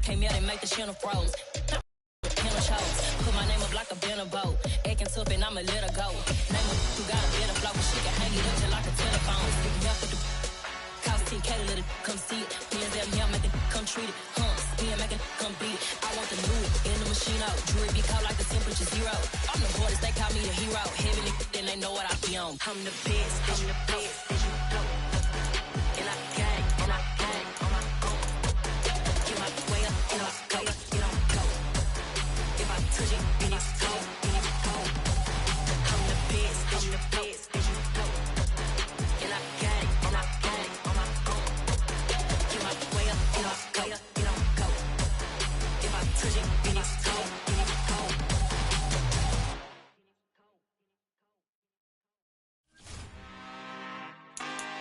came out and make the channel froze. Put my name up like a banner boat. Acting tough and I'ma let her go. Name her who got a better flow, but she can hang it up just like a telephone. Stick me up with the cost 10K to let it come see it. Hands down here, make it come treat it. Spin, make it come beat it. I want the new in the machine out. Jewelry be caught like the temperature 0. I'm the hardest, they call me the hero. Heaven and then they know what I be on. I'm the best, I'm the best, as you know. And I gang on my own. Get my way up, get my way up, get on go. If I touch it, then it's cold, then it's cold. I'm the best, as you know. And I gang on my own. Get my way up, get my way up, get on go. If I touch it, then it's cold, then it's cold.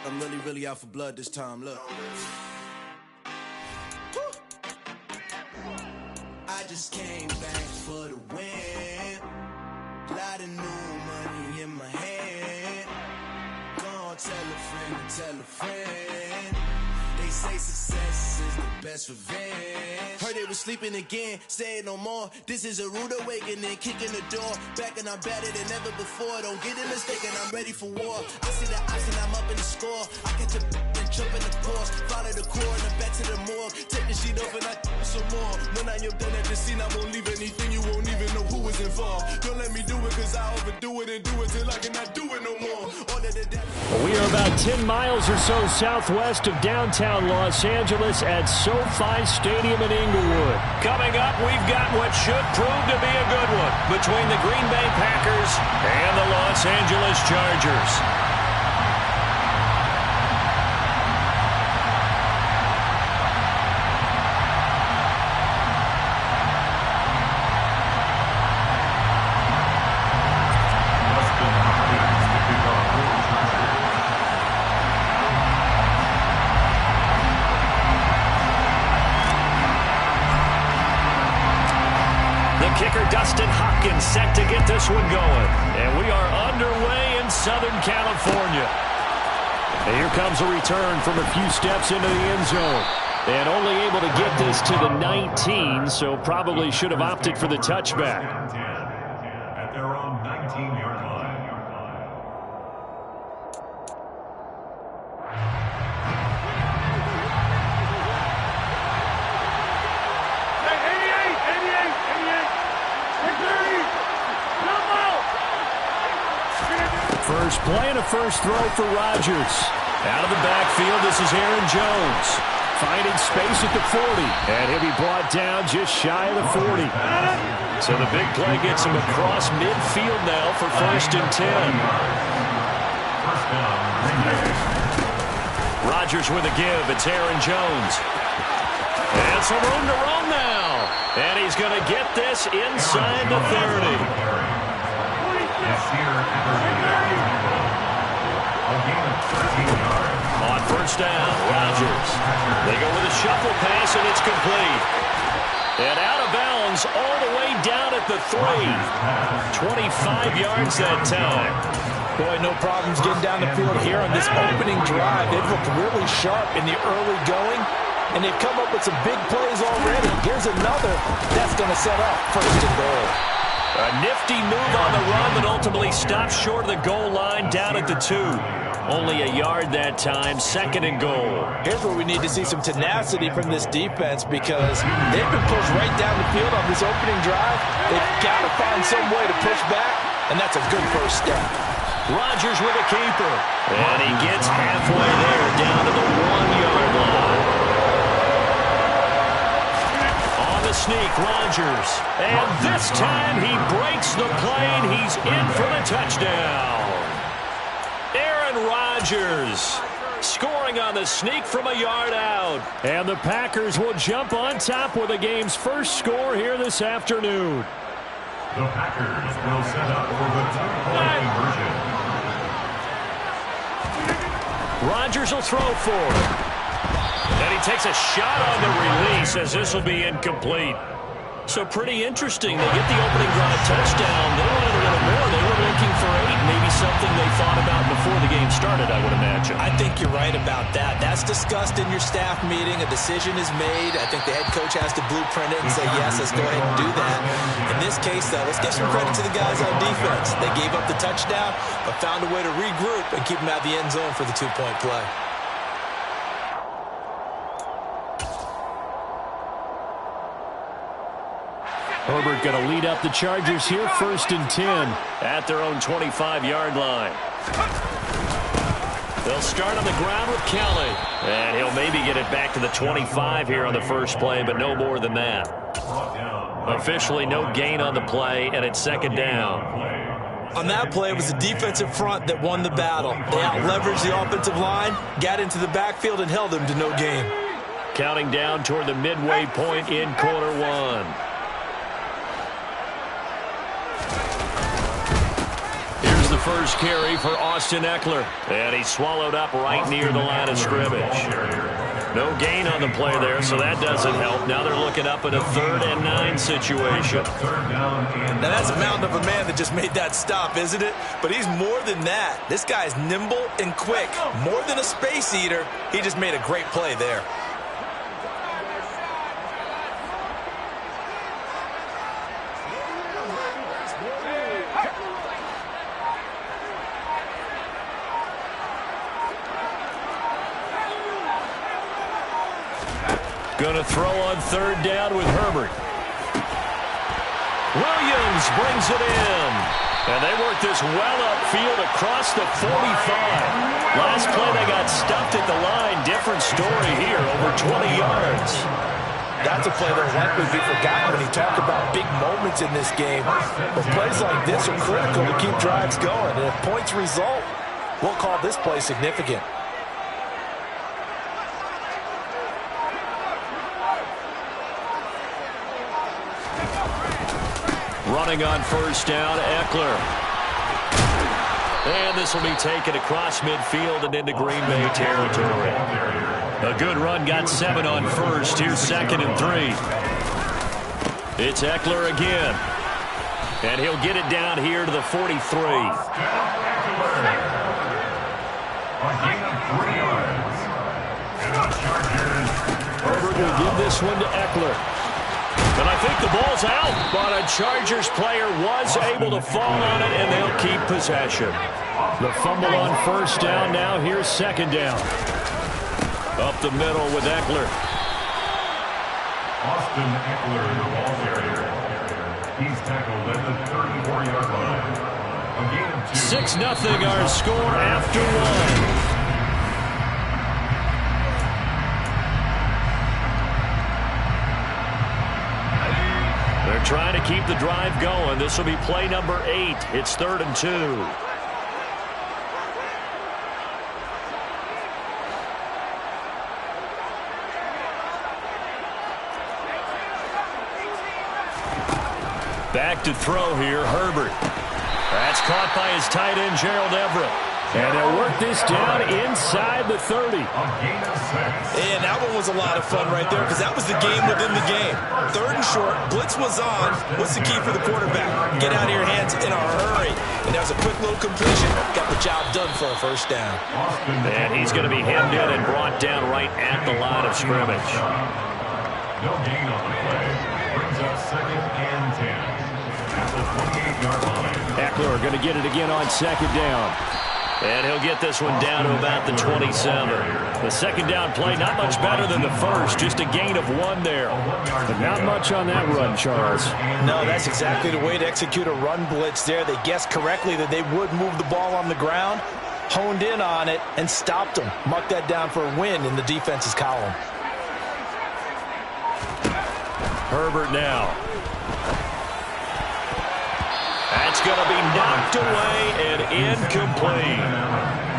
I'm really out for blood this time, look. I just came back for the win. Lot of new money in my hand. Gonna tell a friend to tell a friend. They say success is the best revenge. Heard they was sleeping again, saying no more. This is a rude awakening, kicking the door. Back and I'm better than ever before. Don't get it mistaken, I'm ready for war. I see the option, I'm up in the score. I catch a and jump in the course. Follow the core and then back to the morgue. Take the sheet off and I some more. When I am done at the scene, I won't leave anything. You won't even know who was involved. Don't let me do it, cause I overdo it and do it till I cannot do it no more. We are about 10 miles or so southwest of downtown Los Angeles at SoFi Stadium in Inglewood. Coming up, we've got what should prove to be a good one between the Green Bay Packers and the Los Angeles Chargers. Set to get this one going. And we are underway in Southern California. And here comes a return from a few steps into the end zone. And only able to get this to the 19, so probably should have opted for the touchback. At their own 19-yard line. First play and a first throw for Rodgers. Out of the backfield, this is Aaron Jones. Finding space at the 40. And he'll be brought down just shy of the 40. So the big play gets him across midfield now for 1st and 10. Rodgers with a give. It's Aaron Jones. And some room to run now. And he's going to get this inside the 30. On first down, Rodgers. They go with a shuffle pass, and it's complete. And out of bounds all the way down at the 3. 25 yards that time. Boy, no problems getting down the field here on this opening drive. They've looked really sharp in the early going, and they've come up with some big plays already. Here's another that's going to set up 1st and goal. A nifty move on the run, but ultimately stops short of the goal line down at the 2. Only a yard that time, 2nd and goal. Here's where we need to see some tenacity from this defense because they've been pushed right down the field on this opening drive. They've got to find some way to push back, and that's a good first step. Rodgers with a keeper, and he gets halfway there down to the 1-yard line. On the sneak, Rodgers, and this time he breaks the plane. He's in for the touchdown. Aaron Rodgers scoring on the sneak from a yard out. And the Packers will jump on top with the game's first score here this afternoon. The Packers will set up for the two-point conversion. Rodgers will throw for it. And he takes a shot on the release as this will be incomplete. So pretty interesting. They get the opening drive touchdown. They wanted a little more. They were looking for 8, maybe something they thought about before the game started, I would imagine. I think you're right about that. That's discussed in your staff meeting. A decision is made. I think the head coach has to blueprint it and say, yes, let's go ahead and do that. In this case, though, let's give some credit to the guys on defense. They gave up the touchdown, but found a way to regroup and keep them out of the end zone for the 2-point play. Herbert going to lead up the Chargers here, 1st and 10 at their own 25-yard line. They'll start on the ground with Kelly. And he'll maybe get it back to the 25 here on the first play, but no more than that. Officially no gain on the play, and it's 2nd down. On that play, it was the defensive front that won the battle. They out-leveraged the offensive line, got into the backfield, and held them to no gain. Counting down toward the midway point in quarter 1. The first carry for Austin Eckler, and he swallowed up right near the line of scrimmage. No gain on the play there, so that doesn't help. Now they're looking up at a 3rd and 9 situation. Now that's a mountain of a man that just made that stop, isn't it? But he's more than that. This guy's nimble and quick. More than a space eater. He just made a great play there. Going to throw on 3rd down with Herbert. Williams brings it in. And they work this well upfield across the 45. Last play they got stuffed at the line. Different story here, over 20 yards. That's a play that will likely be forgotten when you talk about big moments in this game. But plays like this are critical to keep drives going. And if points result, we'll call this play significant. Running on 1st down, Eckler. And this will be taken across midfield and into Green Bay territory. A good run, got 7 on 1st. Here's 2nd and 3. It's Eckler again. And he'll get it down here to the 43. Herbert will give this one to Eckler. And I think the ball's out, but a Chargers player was able to fall on it, and they'll keep possession. The fumble on 1st down. Now here's 2nd down. Up the middle with Eckler. Austin Eckler in the ball carrier. He's tackled at the 34-yard line. A gain of 2. 6-0 our score after 1. Trying to keep the drive going. This will be play number 8. It's 3rd and 2. Back to throw here, Herbert. That's caught by his tight end, Gerald Everett. And they'll work this down inside the 30. And that one was a lot of fun right there because that was the game within the game. 3rd and short, blitz was on. What's the key for the quarterback? Get out of your hands in a hurry. And that was a quick little completion. Got the job done for a 1st down. And he's going to be hemmed in and brought down right at the line of scrimmage. No gain on the play. Brings up 2nd and 10. At the 28-yard line. Eckler going to get it again on 2nd down. And he'll get this one down to about the 27. The 2nd down play, not much better than the first. Just a gain of 1 there. But not much on that run, Charles. No, that's exactly the way to execute a run blitz there. They guessed correctly that they would move the ball on the ground, honed in on it, and stopped them. Marked that down for a win in the defense's column. Herbert now. That's going to be knocked away and incomplete.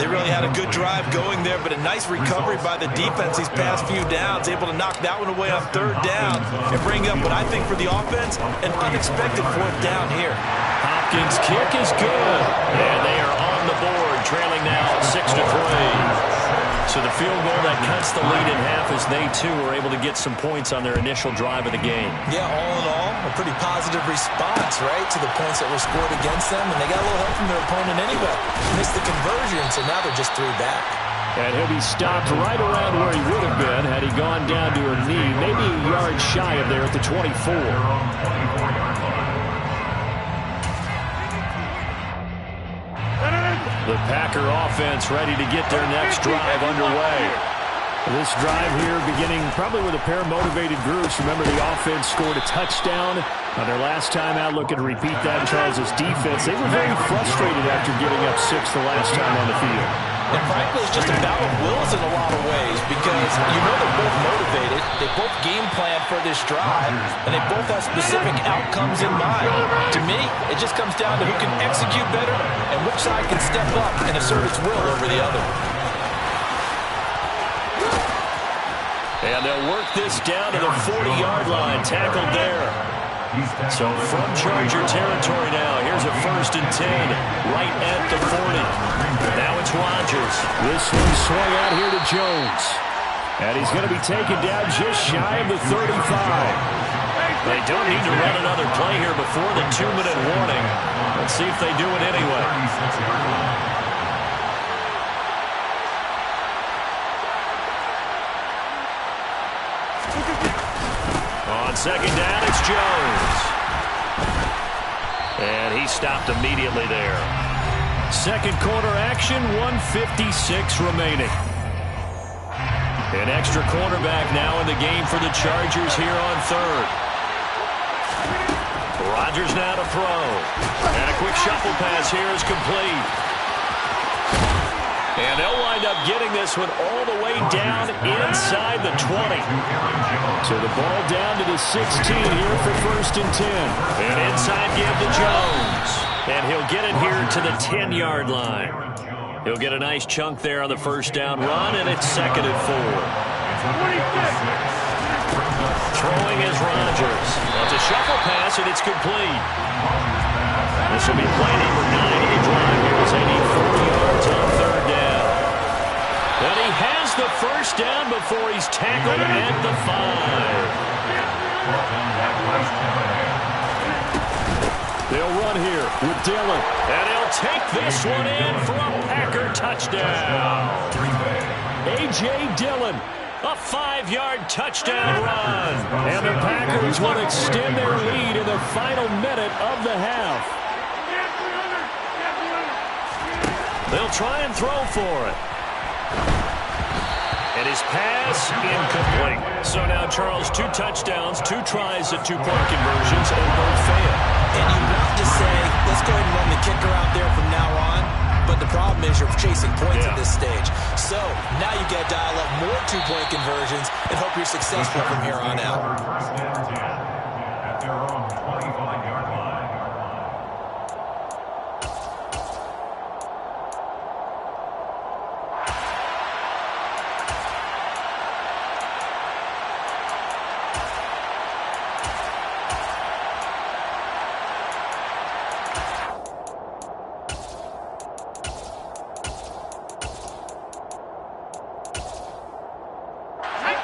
They really had a good drive going there, but a nice recovery by the defense these past few downs, able to knock that one away on 3rd down and bring up what I think for the offense, an unexpected 4th down here. Hopkins' kick is good, and they are on the board, trailing now 6-3. So the field goal that cuts the lead in half as they, too, were able to get some points on their initial drive of the game. Yeah, all in all, a pretty positive response, right, to the points that were scored against them, and they got a little help from their opponent anyway. Missed the conversion, so now they're just 3 back. And he'll be stopped right around where he would have been had he gone down to a knee, maybe a yard shy of there at the 24. The Packer offense ready to get their next drive underway. This drive here beginning probably with a pair of motivated groups. Remember, the offense scored a touchdown on their last time out. Looking to repeat that in Charles' defense. They were very frustrated after giving up 6 the last time on the field. And frankly, it's just a battle of wills in a lot of ways because you know they're both motivated, they both game plan for this drive, and they both have specific outcomes in mind. To me, it just comes down to who can execute better and which side can step up and assert its will over the other. And they'll work this down to the 40-yard line, tackled there. So from Charger territory now, here's a 1st and 10, right at the 40. Now it's Rodgers. This one swung out here to Jones. And he's going to be taken down just shy of the 35. They don't need to run another play here before the 2-minute warning. Let's see if they do it anyway. On 2nd down, it's Jones. And he stopped immediately there. Second quarter action, 1:56 remaining. An extra cornerback now in the game for the Chargers here on 3rd. Rodgers now to throw. And a quick shuffle pass here is complete. And they'll wind up getting this one all the way down inside the 20. So the ball down to the 16 here for 1st and 10. An inside give to Jones. And he'll get it here to the 10-yard line. He'll get a nice chunk there on the 1st down run, and it's 2nd and 4. Throwing is Rodgers. It's a shuffle pass, and it's complete. This will be play number 9. Drive here as they need 40 yards on 3rd down. And he has the 1st down before he's tackled at the 5. They'll run here with Dillon. And he'll take this one in for a Packer touchdown. A.J. Dillon, a 5-yard touchdown run. And the Packers will extend their lead in the final minute of the half. They'll try and throw for it. And his pass incomplete. So now, Charles, 2 touchdowns, 2 tries at 2-point conversions, and both fail. And you want to say, let's go ahead and run the kicker out there from now on. But the problem is you're chasing points at this stage. So now you got to dial up more 2-point conversions and hope you're successful from here on out. At their own 25-yard line.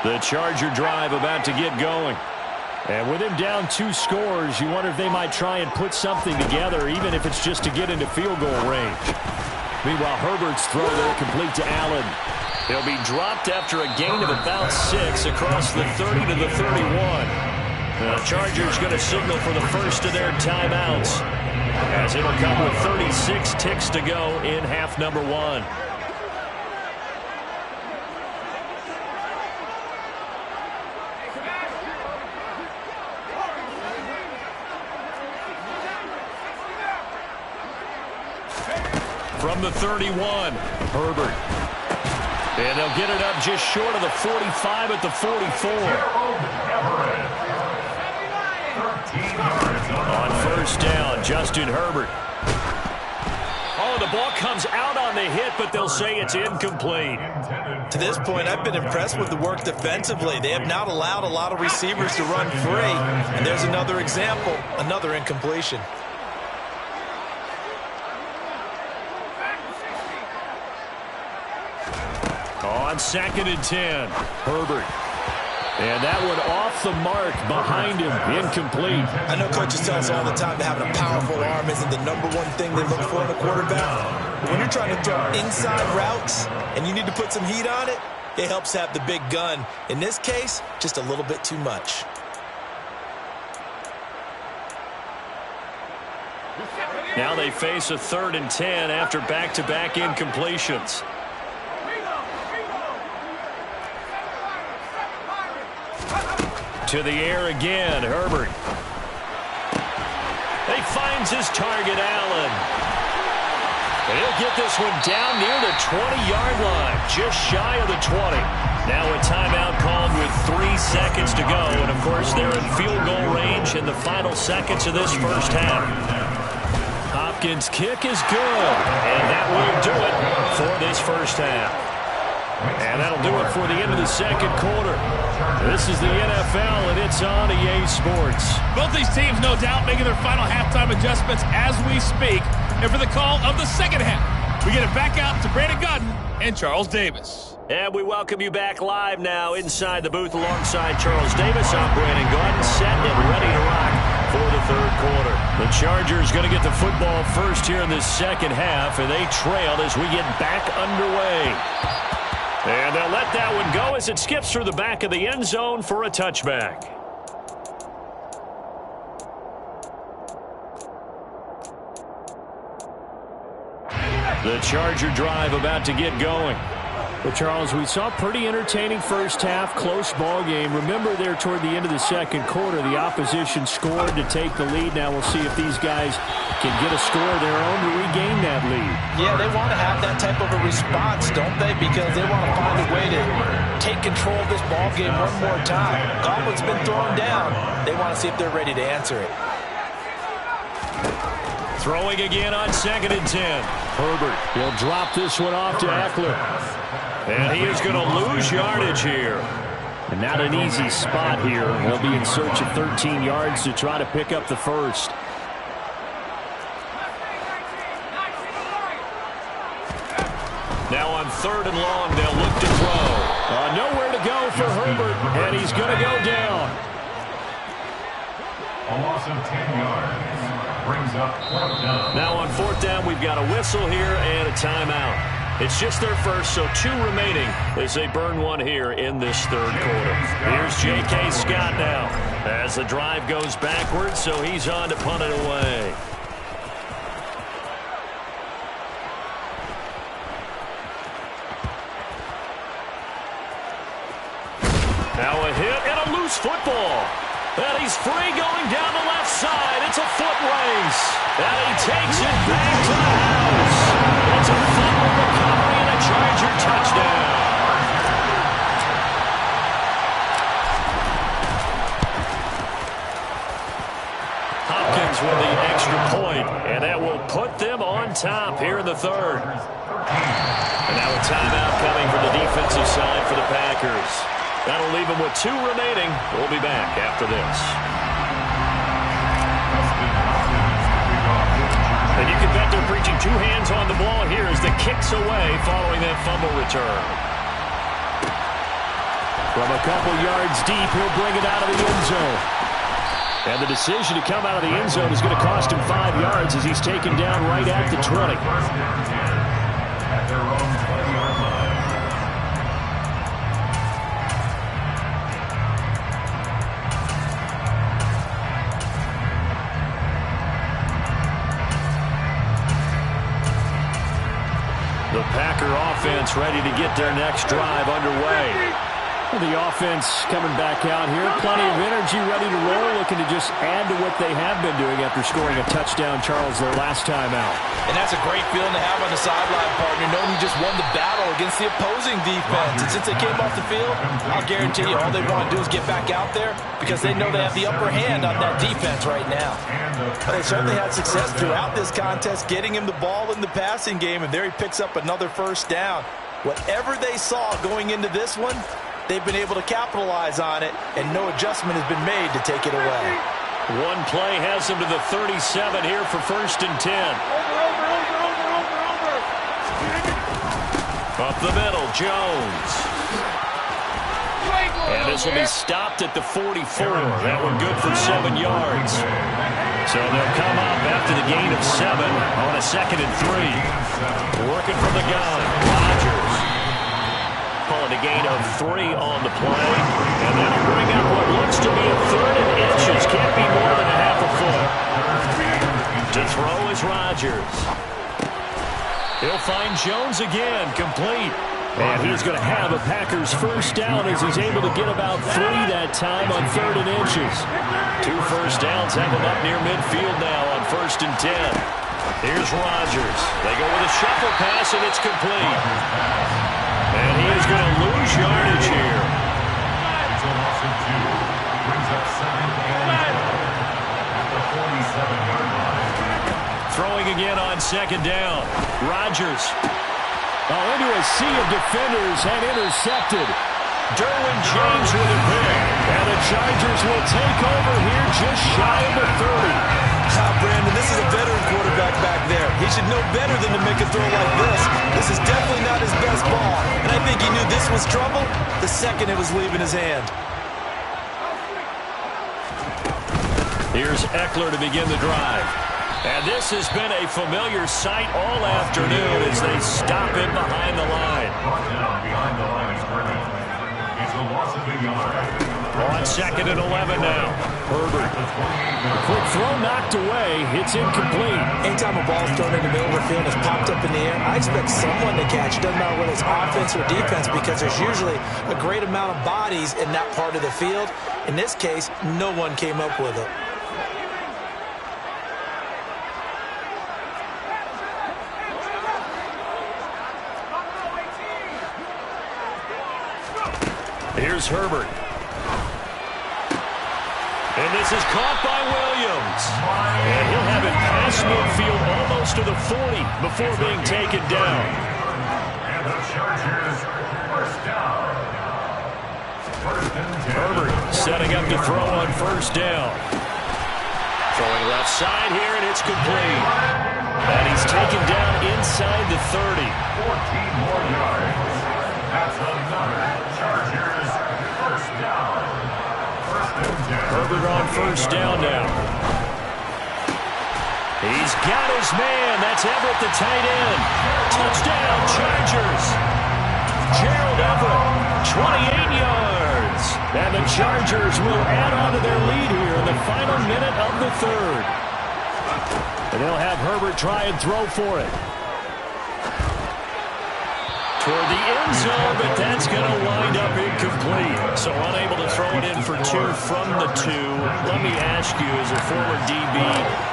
The Charger drive about to get going. And with him down 2 scores, you wonder if they might try and put something together, even if it's just to get into field goal range. Meanwhile, Herbert's throw there complete to Allen. He'll be dropped after a gain of about 6 across the 30 to the 31. The Chargers going to signal for the first of their timeouts, as it'll come with 36 ticks to go in half number 1. From the 31, Herbert. And they'll get it up just short of the 45 at the 44. On 1st down, Justin Herbert. Oh, the ball comes out on the hit, but they'll say it's incomplete. To this point, I've been impressed with the work defensively. They have not allowed a lot of receivers to run free. And there's another example, another incompletion. On on 2nd and 10. Herbert. And that one off the mark behind him. Incomplete. I know coaches tell us all the time that having a powerful arm isn't the number one thing they look for in a quarterback. But when you're trying to throw inside routes and you need to put some heat on it, it helps have the big gun. In this case, just a little bit too much. Now they face a 3rd and 10 after back-to-back incompletions. To the air again, Herbert. He finds his target, Allen. And he'll get this one down near the 20-yard line, just shy of the 20. Now a timeout called with 3 seconds to go. And, of course, they're in field goal range in the final seconds of this first half. Hopkins' kick is good, and that will do it for this first half. And that'll do it for the end of the second quarter. This is the NFL, and it's on EA Sports. Both these teams, no doubt, making their final halftime adjustments as we speak. And for the call of the second half, we get it back out to Brandon Godden and Charles Davis. And we welcome you back live now inside the booth alongside Charles Davis. I'm Brandon Godden, set and ready to rock for the third quarter. The Chargers going to get the football first here in this second half, and they trail as we get back underway. And they'll let that one go as it skips through the back of the end zone for a touchback. The Charger drive about to get going. Well, Charles, we saw a pretty entertaining first half, close ball game. Remember there toward the end of the second quarter, the opposition scored to take the lead. Now we'll see if these guys can get a score of their own to regain that lead. Yeah, they want to have that type of a response, don't they? Because they want to find a way to take control of this ball game one more time. Goblin's been thrown down. They want to see if they're ready to answer it. Throwing again on 2nd and 10. Herbert, he'll drop this one off to Eckler. And he is going to lose yardage here. And not an easy spot here. He'll be in search of 13 yards to try to pick up the first. Now on 3rd and long, they'll look to throw. Nowhere to go for Herbert, and he's going to go down. A loss of 10 yards. Brings up 4th down. Now on 4th down, we've got a whistle here and a timeout. It's just their first, so 2 remaining as they burn one here in this third quarter. Here's J.K. Scott now as the drive goes backwards, so he's on to punt it away. Now a hit and a loose football. And he's free going down the left side. It's a foot race. And he takes it back to the house. It's a fumble recovery and a Charger touchdown. Hopkins with the extra point, and that will put them on top here in the third. And now a timeout coming from the defensive side for the Packers. That'll leave them with 2 remaining. We'll be back after this. And you can bet they're preaching 2 hands on the ball here as the kick's away following that fumble return. From a couple yards deep, he'll bring it out of the end zone. And the decision to come out of the end zone is going to cost him 5 yards as he's taken down right at the 20. At their own 20-yard line. The Packer offense ready to get their next drive underway. The offense coming back out here. Plenty of energy, ready to roll, looking to just add to what they have been doing after scoring a touchdown, Charles, their last time out. And that's a great feeling to have on the sideline, partner, knowing you just won the battle against the opposing defense. And since they came off the field, I'll guarantee you all they want to do is get back out there because they know they have the upper hand on that defense right now. But they certainly had success throughout this contest, getting him the ball in the passing game, and there he picks up another first down. Whatever they saw going into this one, they've been able to capitalize on it, and no adjustment has been made to take it away. One play has them to the 37 here for 1st and 10. A up the middle. Jones. And this will be stopped at the 44. That one good for 7 yards. So they'll come up after the gain of 7 on a 2nd and 3. Working from the gun. Rodgers. Calling a gain of 3 on the play. And then you bring up what looks to be a 3rd and inches. Can't be more than a half a foot. To throw is Rodgers. He'll find Jones again. Complete. And he's going to have a Packers first down as he's able to get about 3 that time on 3rd and inches. 2 first downs have him up near midfield now on 1st and 10. Here's Rodgers. They go with a shuffle pass, and it's complete. And he is going to lose yardage here. It's a loss of 2. Brings up 7th and 10 at the 47-yard line. Throwing again on 2nd down. Rodgers. Into a sea of defenders and intercepted. Derwin James with a pick. And the Chargers will take over here just shy of the 30. Brandon, this is a veteran quarterback back there. He should know better than to make a throw like this. This is definitely not his best ball. And I think he knew this was trouble the second it was leaving his hand. Here's Eckler to begin the drive. And this has been a familiar sight all afternoon as they stop him behind the line. Brought down behind the line of scrimmage. It's a loss of a yard. On 2nd and 11 now. Herbert. Quick throw knocked away. It's incomplete. Anytime a ball's thrown in the middle of the field and is popped up in the air, I expect someone to catch it. Doesn't matter whether it's offense or defense, because there's usually a great amount of bodies in that part of the field. In this case, no one came up with it. Here's Herbert. And this is caught by Williams. And he'll have it past midfield almost to the 40 before being taken down. And the Chargers first down. 1st and 10. Herbert setting up to throw on 1st down. Throwing left side here, and it's complete. And he's taken down inside the 30. 14 more yards. That's another Chargers first down. 1st and 10. Herbert on 1st down now. He's got his man. That's Everett, the tight end. Touchdown, Chargers. Gerald Everett, 28 yards. And the Chargers will add on to their lead here in the final minute of the 3rd. And they'll have Herbert try and throw for it. Toward the end zone, but that's going to wind up incomplete. So unable to throw it in for 2 from the 2. Let me ask you, as a former DB,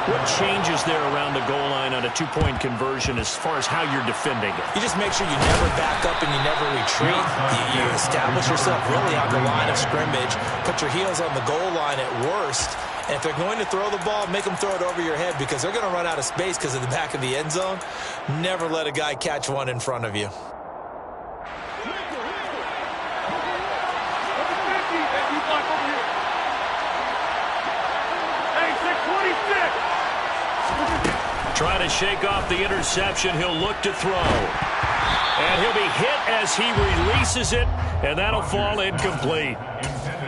what changes there around the goal line on a 2-point conversion as far as how you're defending it? You just make sure you never back up and you never retreat. You establish yourself really on the line of scrimmage. Put your heels on the goal line at worst. And if they're going to throw the ball, make them throw it over your head, because they're going to run out of space because of the back of the end zone. Never let a guy catch one in front of you. Trying to shake off the interception. He'll look to throw. And he'll be hit as he releases it, and that'll fall incomplete.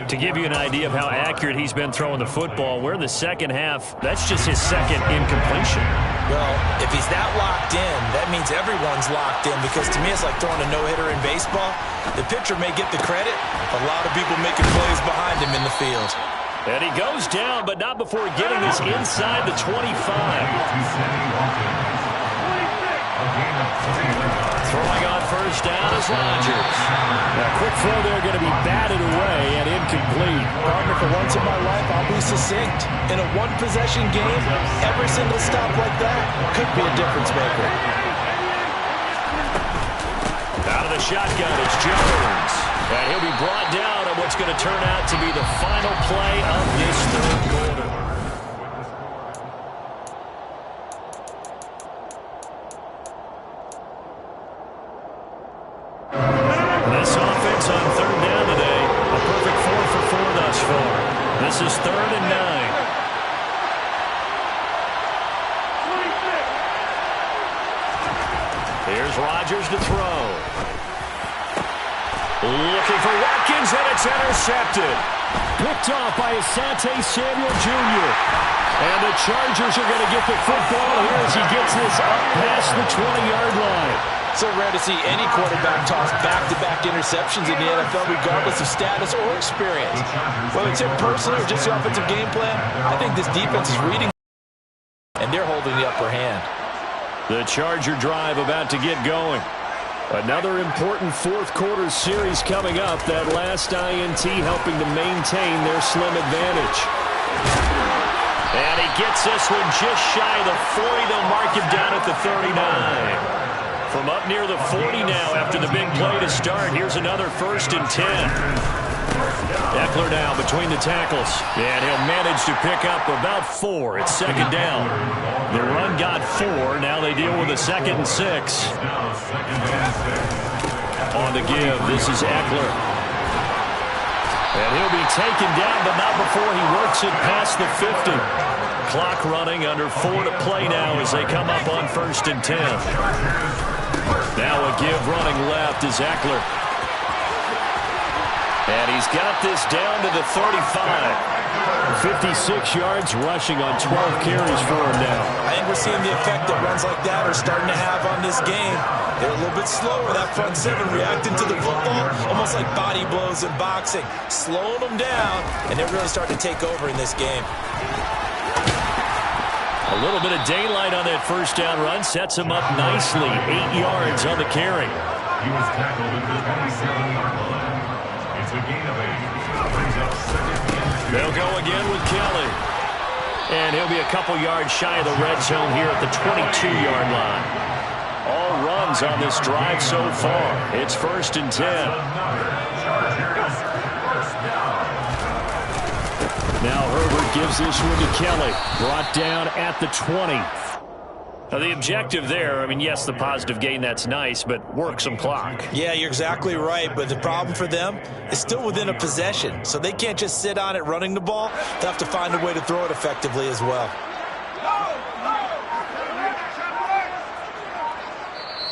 To give you an idea of how accurate he's been throwing the football, we're in the second half. That's just his 2nd incompletion. Well, if he's that locked in, that means everyone's locked in, because to me it's like throwing a no-hitter in baseball. The pitcher may get the credit. A lot of people making plays behind him in the field. And he goes down, but not before getting this inside the 25. Throwing on 1st down is Rodgers. A quick throw there, going to be batted away and incomplete. Partner, for once in my life, I'll be succinct. In a one-possession game, every single stop like that could be a difference maker. Out of the shotgun, it's Jones. And he'll be brought down on what's going to turn out to be the final play of this 3rd quarter. This offense on 3rd down today, a perfect 4 for 4 thus far. This is 3rd and 9. Here's Rodgers to throw. Looking for Watkins, and it's intercepted. Picked off by Asante Samuel Jr. And the Chargers are going to get the football here as he gets this up past the 20-yard line. So rare to see any quarterback toss back-to-back interceptions in the NFL, regardless of status or experience. Whether it's him personally or just the offensive game plan, I think this defense is reading, and they're holding the upper hand. The Charger drive about to get going. Another important fourth-quarter series coming up. That last INT helping to maintain their slim advantage. And he gets this one just shy of the 40. They'll mark him down at the 39. From up near the 40 now after the big play to start. Here's another 1st and 10. Eckler now between the tackles. And he'll manage to pick up about 4. It's 2nd down. The run got 4. Now they deal with a 2nd and 6. On the give, this is Eckler. And he'll be taken down, but not before he works it past the 50. Clock running, under 4 to play now as they come up on 1st and 10. Now a give running left is Eckler. And he's got this down to the 35. 56 yards rushing on 12 carries for him now. I think we're seeing the effect that runs like that are starting to have on this game. They're a little bit slower, that front 7, reacting to the football, almost like body blows in boxing. Slowing them down, and they're really starting to take over in this game. A little bit of daylight on that 1st down run sets him up nicely. 8 yards on the carry. He was tackled at the 27-yard line. It's a gain of 8. Brings up 2nd. They'll go again with Kelly. And he'll be a couple yards shy of the red zone here at the 22-yard line. All runs on this drive so far. It's 1st and 10. Now Herbert gives this one to Kelly. Brought down at the 20. Now the objective there, I mean, yes, the positive gain, that's nice, but work some clock. Yeah, you're exactly right, but the problem for them is still within a possession, so they can't just sit on it running the ball. They'll have to find a way to throw it effectively as well.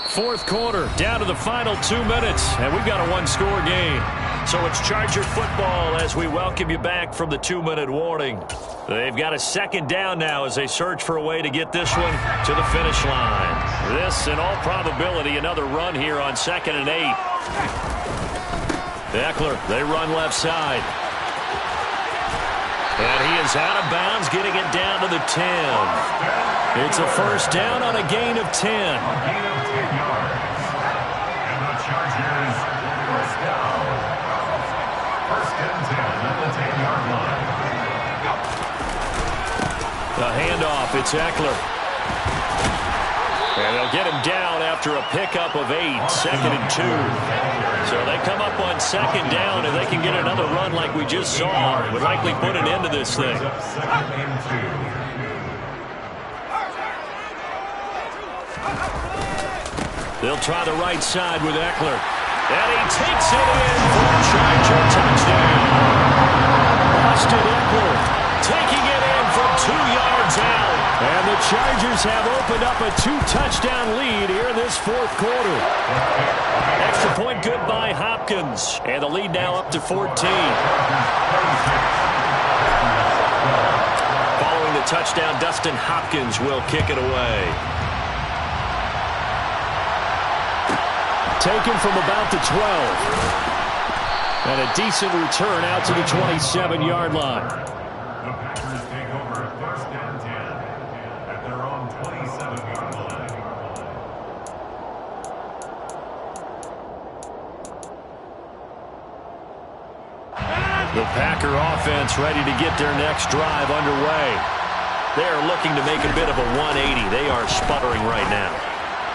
4th quarter, down to the final 2 minutes, and we've got a 1-score game. So it's Charger football as we welcome you back from the 2-minute warning. They've got a 2nd down now as they search for a way to get this one to the finish line. This, in all probability, another run here on 2nd and 8. Eckler, they run left side. And he is out of bounds, getting it down to the 10. It's a 1st down on a gain of 10. A gain of 10 yards. And the Chargers, 1st down. 1st and 10 at the 10-yard line. The handoff, it's Eckler. And they'll get him down after a pickup of 8, 2nd and 2. So they come up on 2nd down, and they can get another run like we just saw. Would likely put an end to this thing. 2nd and 2. They'll try the right side with Eckler. And he takes it in for a Charger touchdown. Austin Eckler taking it in from 2 yards out. And the Chargers have opened up a 2-touchdown lead here in this 4th quarter. Extra point good by Hopkins. And the lead now up to 14. Following the touchdown, Dustin Hopkins will kick it away. Taken from about the 12. And a decent return out to the 27-yard line. The Packers take over 1st and 10 at their own 27-yard line. The Packer offense ready to get their next drive underway. They're looking to make a bit of a 180. They are sputtering right now.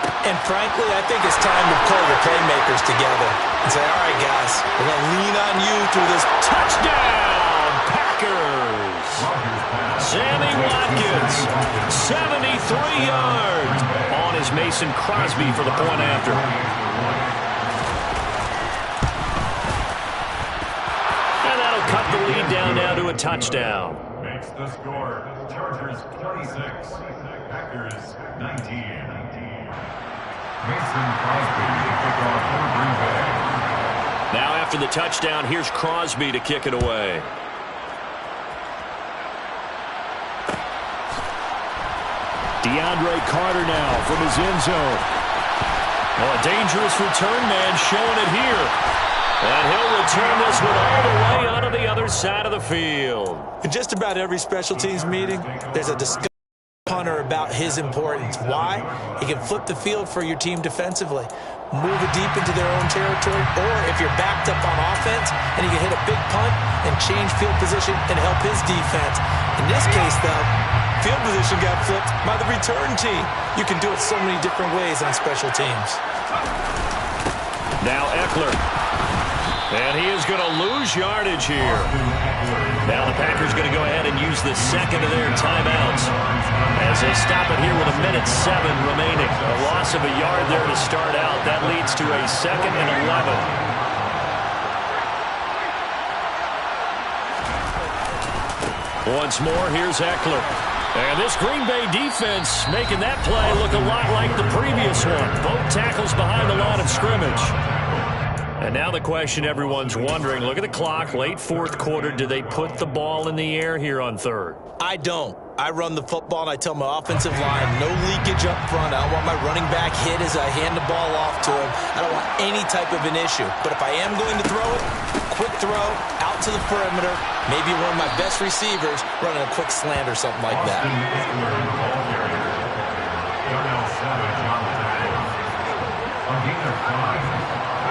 And frankly, I think it's time to pull the playmakers together and say, all right, guys, we're going to lean on you through this. Touchdown, Packers! Sammy Watkins, 73 yards. On is Mason Crosby for the point after. And that'll cut the lead down now to a touchdown. Makes the score Chargers 26, Packers 19. Mason Crosby to kick off for Green Bay. Now after the touchdown, here's Crosby to kick it away. DeAndre Carter now from his end zone. Oh, a dangerous return man showing it here. And he'll return this one all the way onto the other side of the field. In just about every special teams meeting, there's a discussion punter about his importance. Why? He can flip the field for your team defensively, move it deep into their own territory, or if you're backed up on offense, and he can hit a big punt and change field position and help his defense. In this case, though, field position got flipped by the return team. You can do it so many different ways on special teams. Now Eckler. And he is going to lose yardage here. Now the Packers going to go ahead and use the second of their timeouts as they stop it here with 1:07 remaining. A loss of a yard there to start out. That leads to a 2nd and 11. Once more, here's Eckler. And this Green Bay defense making that play look a lot like the previous one. Both tackles behind the line of scrimmage. And now the question everyone's wondering, look at the clock, late 4th quarter. Do they put the ball in the air here on 3rd? I don't. I run the football, and I tell my offensive line, no leakage up front. I don't want my running back hit as I hand the ball off to him. I don't want any type of an issue. But if I am going to throw it, quick throw, out to the perimeter, maybe one of my best receivers running a quick slant or something like that.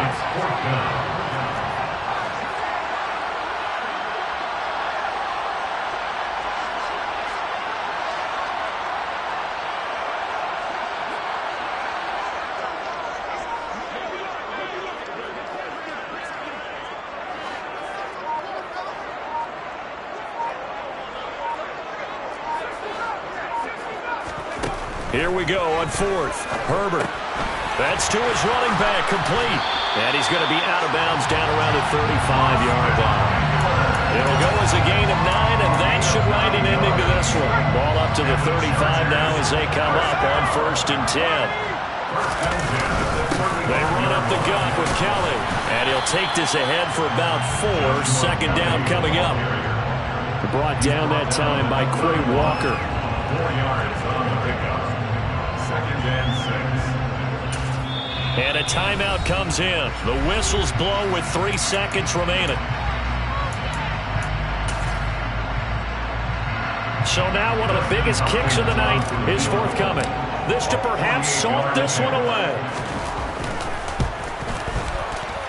It's 4th down. Here we go on 4th. Herbert. That's to his running back, complete. And he's going to be out of bounds down around the 35-yard line. It'll go as a gain of 9, and that should write an ending to this one. Ball up to the 35 now as they come up on 1st and 10. They run up the gut with Kelly, and he'll take this ahead for about 4. 2nd down coming up. Brought down that time by Quay Walker. 4 yards on the pickup. 2nd and 6. And a timeout comes in. The whistles blow with 3 seconds remaining. So now one of the biggest kicks of the night is forthcoming. This to perhaps salt this one away.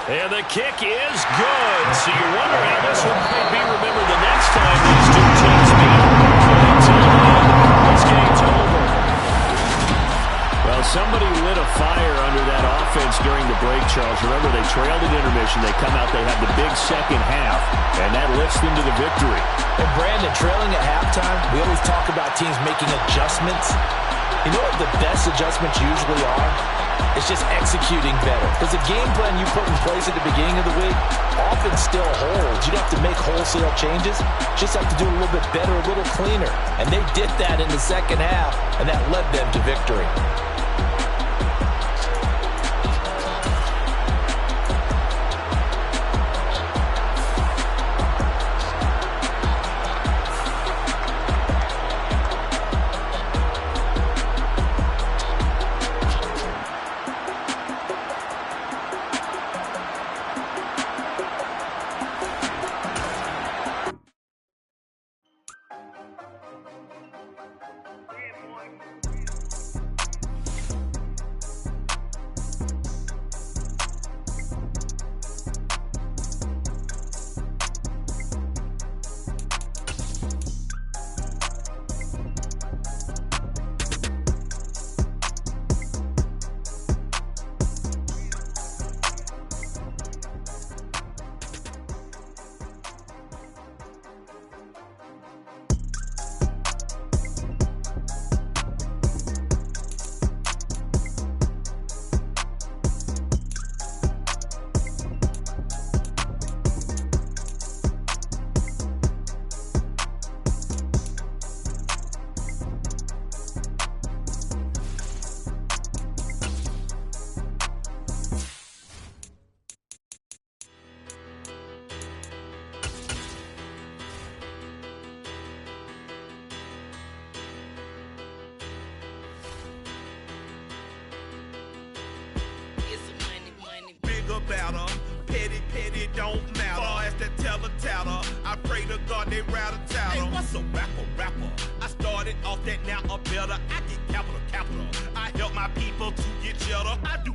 And the kick is good. So you wonder how this one might be remembered the next time these two teams meet. Until then, this game's over. Well, somebody lit a fire under that offense during the break, Charles. Remember, they trailed at intermission. They come out, they have the big second half, and that lifts them to the victory. And Brandon, trailing at halftime, we always talk about teams making adjustments. You know what the best adjustments usually are? It's just executing better. Because the game plan you put in place at the beginning of the week often still holds. You don't have to make wholesale changes. Just have to do a little bit better, a little cleaner. And they did that in the second half, and that led them to victory. started off that now I'm better. I get capital. I help my people to get cheddar. I do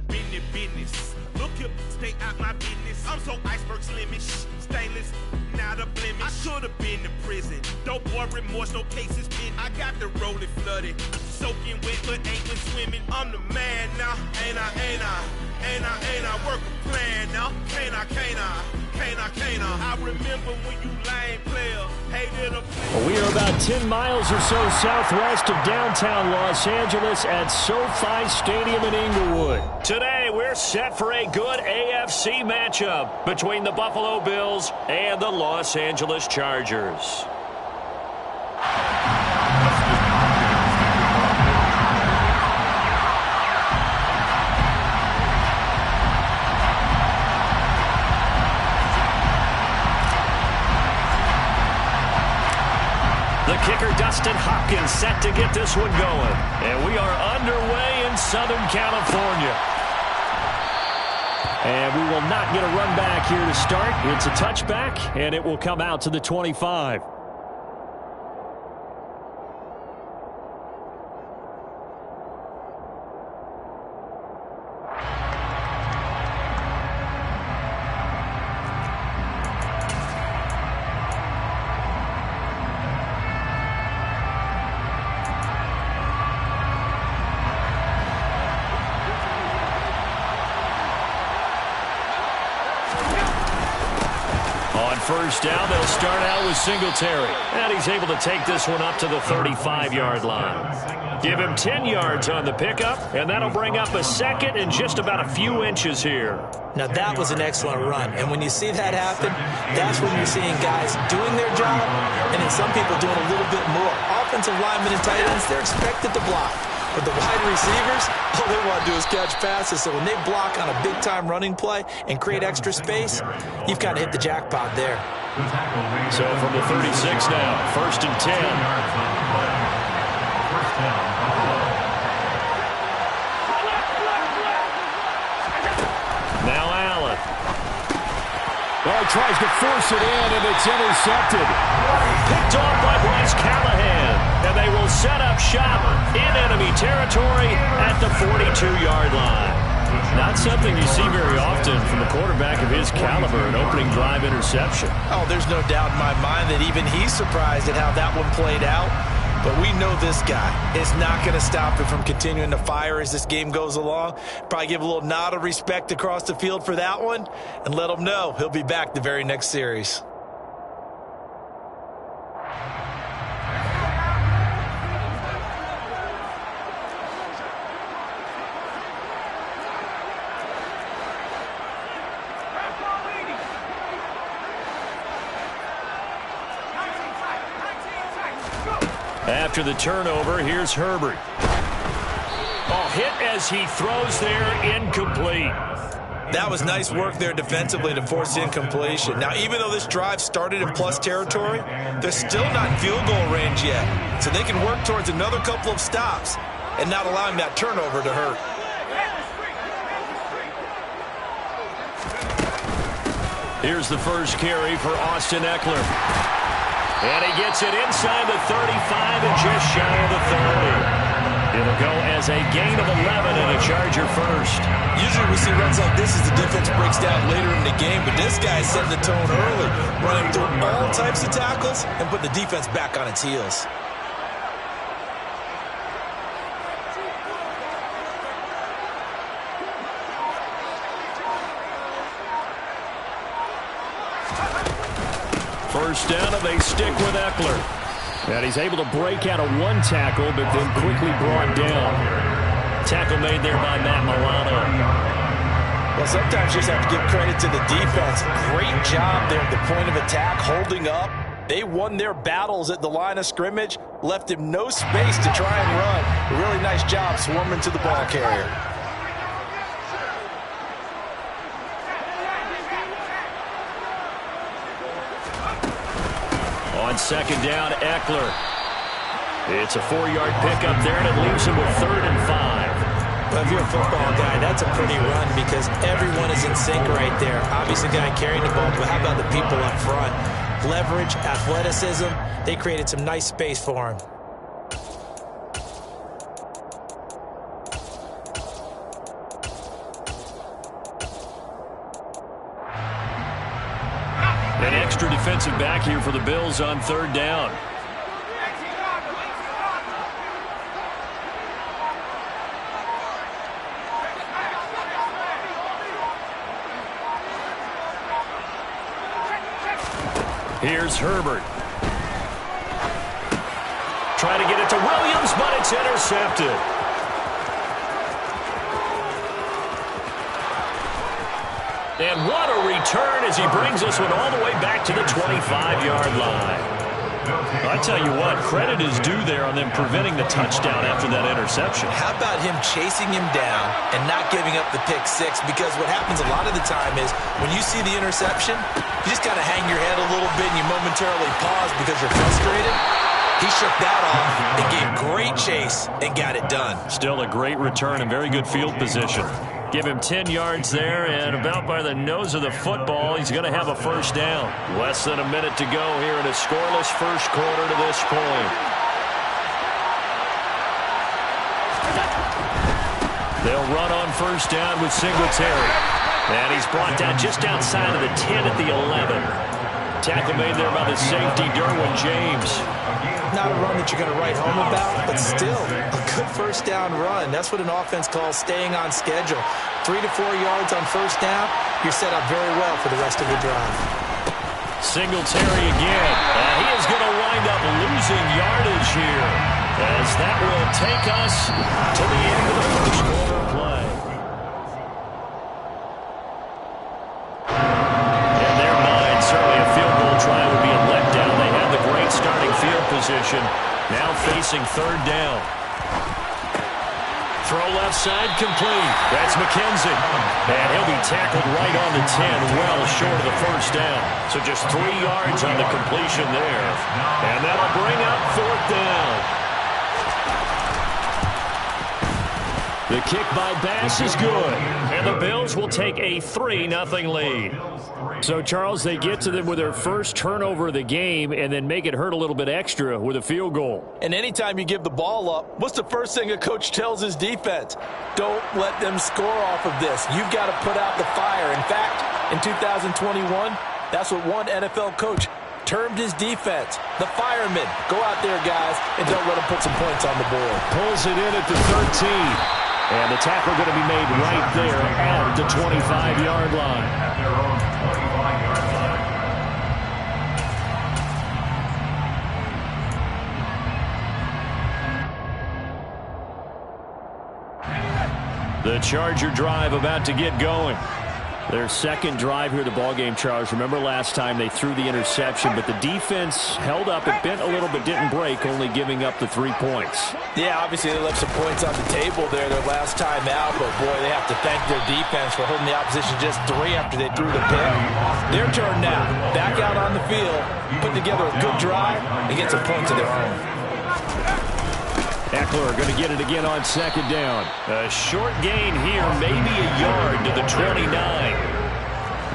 business. Look here, stay out my business. I'm so iceberg slimish, stainless, not a blemish. I should have been in prison. Don't boy remorse, no cases pinned. I got the rolling flooded, soaking wet, but ain't been swimming. I'm the man now, ain't I work a plan now. Can't I remember when you lame player hated a player. We are about 10 miles or so southwest of downtown Los Angeles at SoFi Stadium in Inglewood. Today, we're set for a good AFC matchup between the Buffalo Bills and the Los Angeles Chargers. The kicker, Dustin Hopkins, set to get this one going. And we are underway in Southern California. And we will not get a run back here to start. It's a touchback, and it will come out to the 25. First down, they'll start out with Singletary. And he's able to take this one up to the 35-yard line. Give him 10 yards on the pickup, and that'll bring up a second and just about a few inches here. Now, that was an excellent run. And when you see that happen, that's when you're seeing guys doing their job and then some people doing a little bit more. Offensive linemen and tight ends, they're expected to block. But the wide receivers, all they want to do is catch passes. So when they block on a big-time running play and create extra space, you've kind of hit the jackpot there. So from the 36 now, 1st and 10. Now Allen. Well, he tries to force it in, and it's intercepted. Picked off by Bryce Callahan. And they will set up shop in enemy territory at the 42-yard line. Not something you see very often from a quarterback of his caliber, an opening drive interception. Oh, there's no doubt in my mind that even he's surprised at how that one played out. But we know this guy is not going to stop him from continuing to fire as this game goes along. Probably give a little nod of respect across the field for that one and let him know he'll be back the very next series. After the turnover, here's Herbert. Oh, hit as he throws there, incomplete. That was nice work there defensively to force incompletion. Now, even though this drive started in plus territory, they're still not in field goal range yet. So they can work towards another couple of stops and not allowing that turnover to hurt. Here's the first carry for Austin Eckler. And he gets it inside the 35 and just shy of the 30. It'll go as a gain of 11 and a Charger first. Usually we see runs like this as the defense breaks down later in the game, but this guy is setting the tone early, running through all types of tackles and putting the defense back on its heels. First down, and they stick with Eckler. And he's able to break out of one tackle, but then quickly brought down. Tackle made there by Matt Milano. Well, sometimes you just have to give credit to the defense. Great job there at the point of attack, holding up. They won their battles at the line of scrimmage, left him no space to try and run. A really nice job swarming to the ball carrier. On second down, Eckler. It's a 4-yard pickup there, and it leaves him with 3rd and 5. But if you're a football guy, that's a pretty run because everyone is in sync right there. Obviously, the guy carrying the ball, but how about the people up front? Leverage, athleticism, they created some nice space for him. defensive back here for the Bills on third down. Here's Herbert. Trying to get it to Williams, but it's intercepted. And what a return as he brings this one all the way back to the 25-yard line. I tell you what, credit is due there on them preventing the touchdown after that interception. How about him chasing him down and not giving up the pick six? Because what happens a lot of the time is when you see the interception, you just kind of hang your head a little bit and you momentarily pause because you're frustrated. He shook that off and gave great chase and got it done. Still a great return and very good field position. Give him 10 yards there, and about by the nose of the football, he's going to have a first down. Less than a minute to go here in a scoreless first quarter to this point. They'll run on first down with Singletary. And he's brought down just outside of the 10 at the 11. Tackle made there by the safety, Derwin James. Not a run that you're going to write home about, but still a good first down run. That's what an offense calls staying on schedule. 3 to 4 yards on first down, you're set up very well for the rest of the drive. Singletary again. And he is going to wind up losing yardage here, as that will take us to the end of the first quarter play. In their mind, certainly a field goal try would be a letdown. They have the great starting field position, now facing third down. Throw left side complete. That's McKenzie. And he'll be tackled right on the 10, well short of the first down. So just 3 yards on the completion there. And that'll bring up fourth down. The kick by Bass is good. And the Bills will take a 3-0 lead. So, Charles, they get to them with their first turnover of the game and then make it hurt a little bit extra with a field goal. And anytime you give the ball up, what's the first thing a coach tells his defense? Don't let them score off of this. You've got to put out the fire. In fact, in 2021, that's what one NFL coach termed his defense, the firemen. Go out there, guys, and don't let them put some points on the board. Pulls it in at the 13. And the tackle going to be made right there at the 25-yard line. At their own 25-yard line. The Charger drive about to get going. Their second drive here, the ballgame, Charles. Remember last time they threw the interception, but the defense held up. It bent a little but didn't break, only giving up the 3 points. Yeah, obviously they left some points on the table there their last time out, but boy, they have to thank their defense for holding the opposition just 3 after they threw the pick. Their turn now. Back out on the field, put together a good drive, and get some points of their own. Eckler going to get it again on second down. A short gain here, maybe a yard to the 29.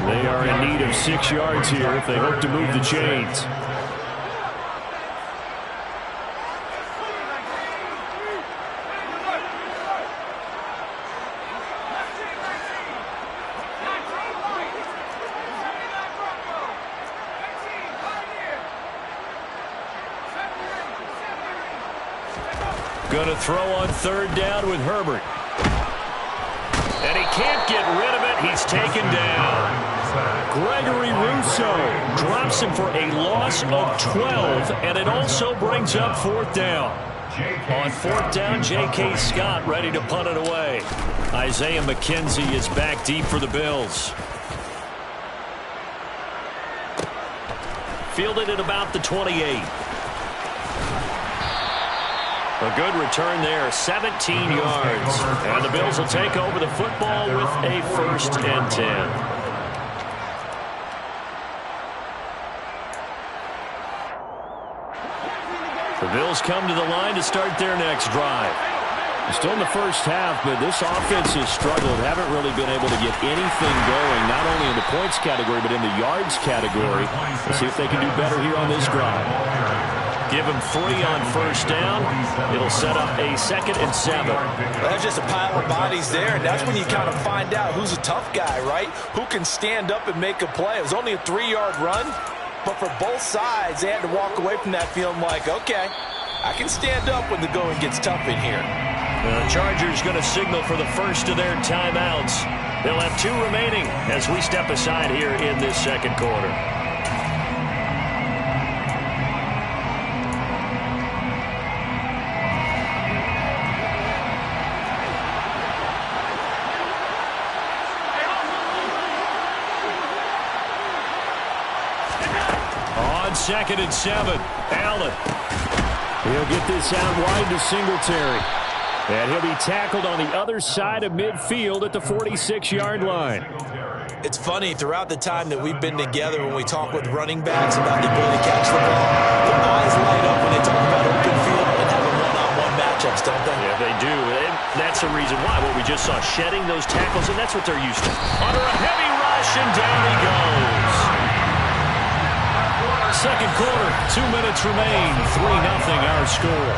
They are in need of 6 yards here if they hope to move the chains. Going to throw on third down with Herbert. And he can't get rid of it. He's taken down. Gregory Rousseau drops him for a loss of 12, and it also brings up fourth down. On fourth down, J.K. Scott ready to punt it away. Isaiah McKenzie is back deep for the Bills. Fielded at about the 28. A good return there, 17 yards. And the Bills will take over the football with a 1st and 10. The Bills come to the line to start their next drive. Still in the first half, but this offense has struggled. Haven't really been able to get anything going, not only in the points category, but in the yards category. Let's see if they can do better here on this drive. Give him 3 on first down. It'll set up a 2nd and 7. That's just a pile of bodies there, and that's when you kind of find out who's a tough guy, right? Who can stand up and make a play. It was only a 3-yard run, But for both sides, they had to walk away from that feeling like, okay, I can stand up when the going gets tough in here. The Chargers going to signal for the first of their timeouts. They'll have 2 remaining as we step aside here in this second quarter. On 2nd and 7, Allen. He'll get this out wide to Singletary. And he'll be tackled on the other side of midfield at the 46-yard line. It's funny, throughout the time that we've been together when we talk with running backs about the ability to catch the ball, their eyes light up when they talk about open field and having one-on-one matchups, don't they? Yeah, they do. And that's the reason why. What we just saw, shedding those tackles, and that's what they're used to. Under a heavy rush, and down he goes. Second quarter, 2 minutes remain. 3-0 our score.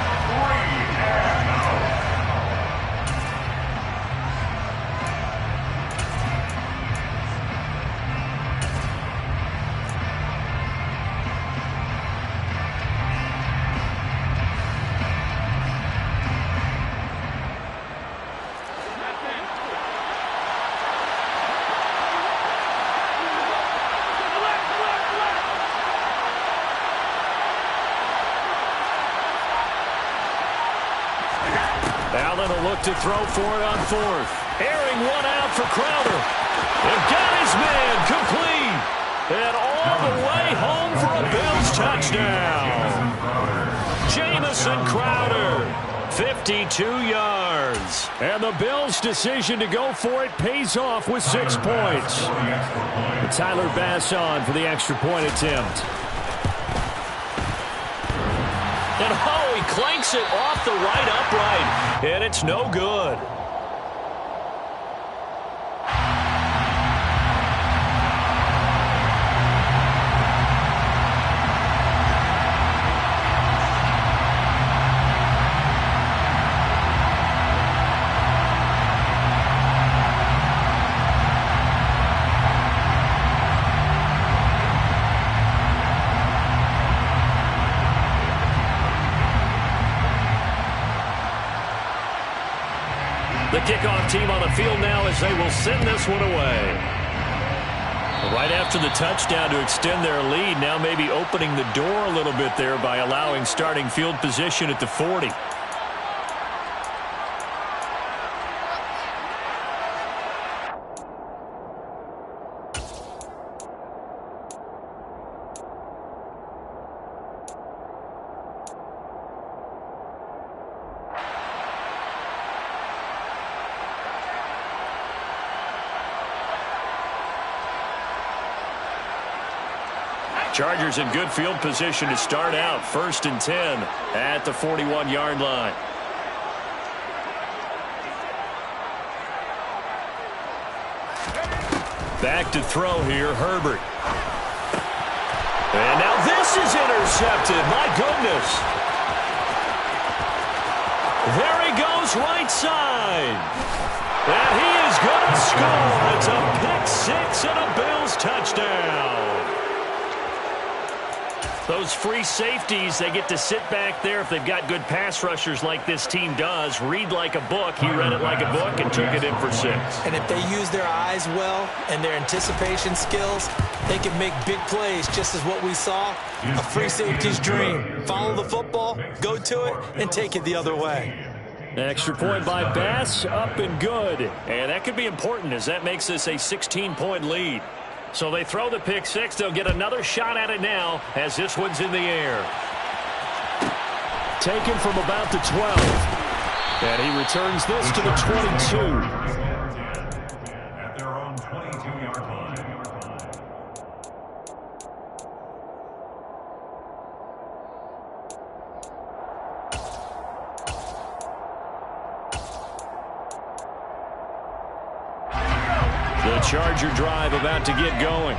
Allen will look to throw for it on 4th. Airing one out for Crowder. And got his man complete. And all the way home for a Bills touchdown. Jamison Crowder, 52 yards. And the Bills' decision to go for it pays off with 6 points. And Tyler Bass on for the extra point attempt. And he clanks it off the right upright, and it's no good. The kickoff team on the field now as they will send this one away. Right after the touchdown to extend their lead, now maybe opening the door a little bit there by allowing starting field position at the 40. Chargers in good field position to start out. 1st and 10 at the 41-yard line. Back to throw here, Herbert. And now this is intercepted. My goodness. There he goes right side. And he is going to score. It's a pick-6 and a Bills touchdown. Those free safeties, they get to sit back there if they've got good pass rushers like this team does. Read like a book. He read it like a book and took it in for 6. And if they use their eyes well and their anticipation skills, they can make big plays, just as what we saw. A free safety's dream. Follow the football, go to it, and take it the other way. Extra point by Bass, up and good. And that could be important as that makes this a 16-point lead. So they throw the pick-6. They'll get another shot at it now as this one's in the air. Taken from about the 12. And he returns this to the 22. At their own 22-yard line. The Charger drive about to get going.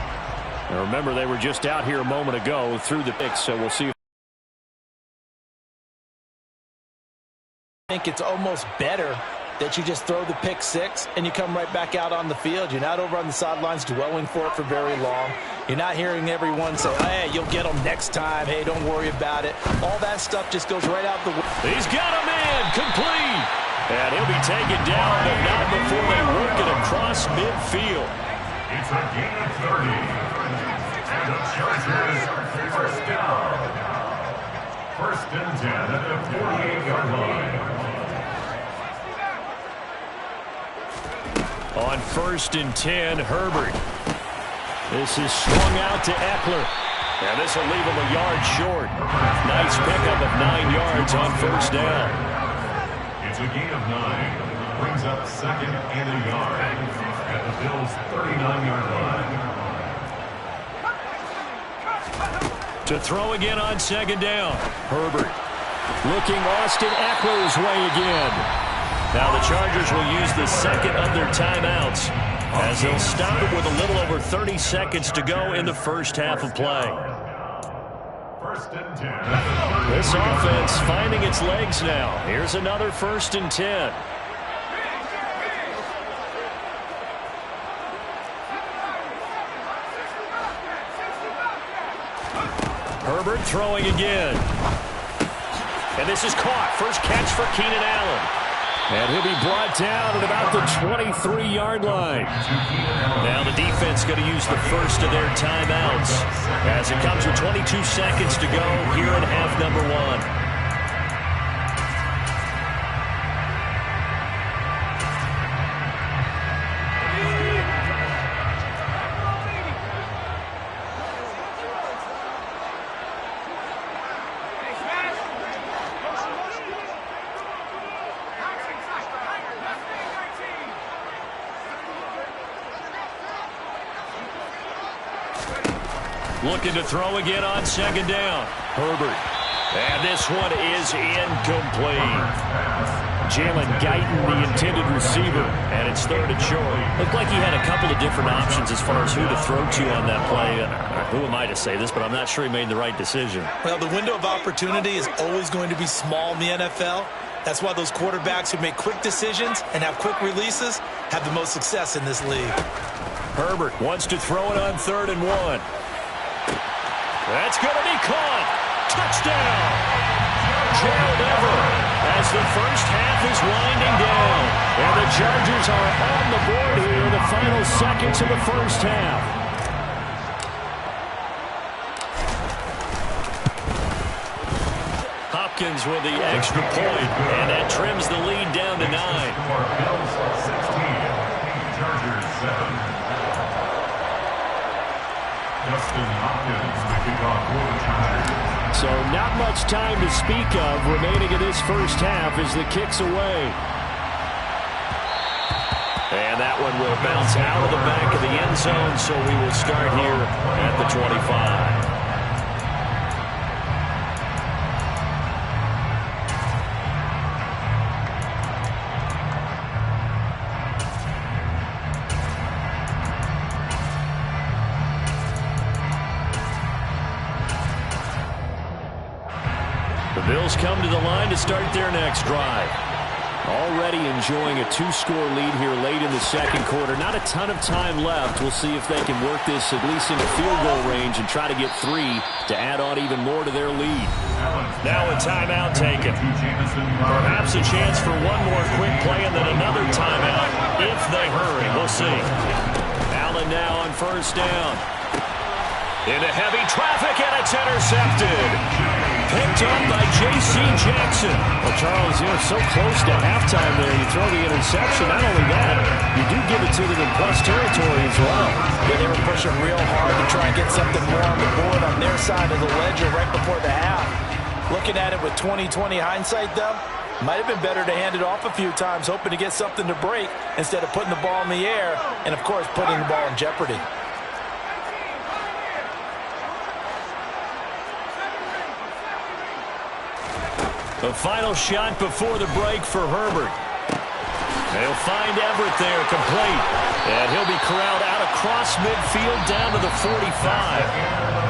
And remember, they were just out here a moment ago through the picks, so we'll see. I think it's almost better that you just throw the pick-6 and you come right back out on the field. You're not over on the sidelines dwelling for it for very long. You're not hearing everyone say, hey, you'll get them next time. Hey, don't worry about it. All that stuff just goes right out the window. He's got a man complete. And he'll be taken down, but not before they work it across midfield. It's a gain of 30. And the Chargers first down. First and 10 at the 48-yard line. On 1st and 10, Herbert. This is swung out to Eckler. And this will leave him a yard short. Nice pickup of 9 yards on first down. It's a gain of 9. Brings up second and a yard at the Bills' 39-yard line. To throw again on 2nd down. Herbert looking Austin Eckler's way again. Now the Chargers will use the second of their timeouts as they'll stop it with a little over 30 seconds to go in the first half of play. First and 10. This offense finding its legs now. Here's another 1st and 10. Herbert throwing again. And this is caught. First catch for Keenan Allen. And he'll be brought down at about the 23-yard line. Now the defense going to use the first of their timeouts as it comes with 22 seconds to go here in half number 1. Looking to throw again on 2nd down. Herbert. And this one is incomplete. Jalen Guyton, the intended receiver, and it's 3rd and short. Looked like he had a couple of different options as far as who to throw to on that play. Who am I to say this, but I'm not sure he made the right decision. Well, the window of opportunity is always going to be small in the NFL. That's why those quarterbacks who make quick decisions and have quick releases have the most success in this league. Herbert wants to throw it on 3rd and 1. That's going to be caught. Touchdown. Gerald Everett as the first half is winding down. And the Chargers are on the board here in the final seconds of the first half. Hopkins with the extra point, and that trims the lead down to 9. Bills 16, Chargers 7. Justin Hopkins to kick off for the Chargers. So not much time to speak of remaining in this first half as the kick's away. And that one will bounce out of the back of the end zone, so we will start here at the 25. The Bills come to the line to start their next drive. Already enjoying a 2-score lead here late in the second quarter. Not a ton of time left. We'll see if they can work this at least into field goal range and try to get 3 to add on even more to their lead. Now a timeout taken. Perhaps a chance for one more quick play and then another timeout if they hurry. We'll see. Allen now on 1st down. Into heavy traffic, and it's intercepted. Picked up by J.C. Jackson. Well, Charles, so close to halftime there. You throw the interception. Not only that, you do give it to them in plus territory as well. Yeah, they were pushing real hard to try and get something more on the board on their side of the ledger right before the half. Looking at it with 20/20 hindsight, though, might have been better to hand it off a few times, hoping to get something to break instead of putting the ball in the air and, of course, putting the ball in jeopardy. The final shot before the break for Herbert. They'll find Everett there, complete. And he'll be corralled out across midfield down to the 45.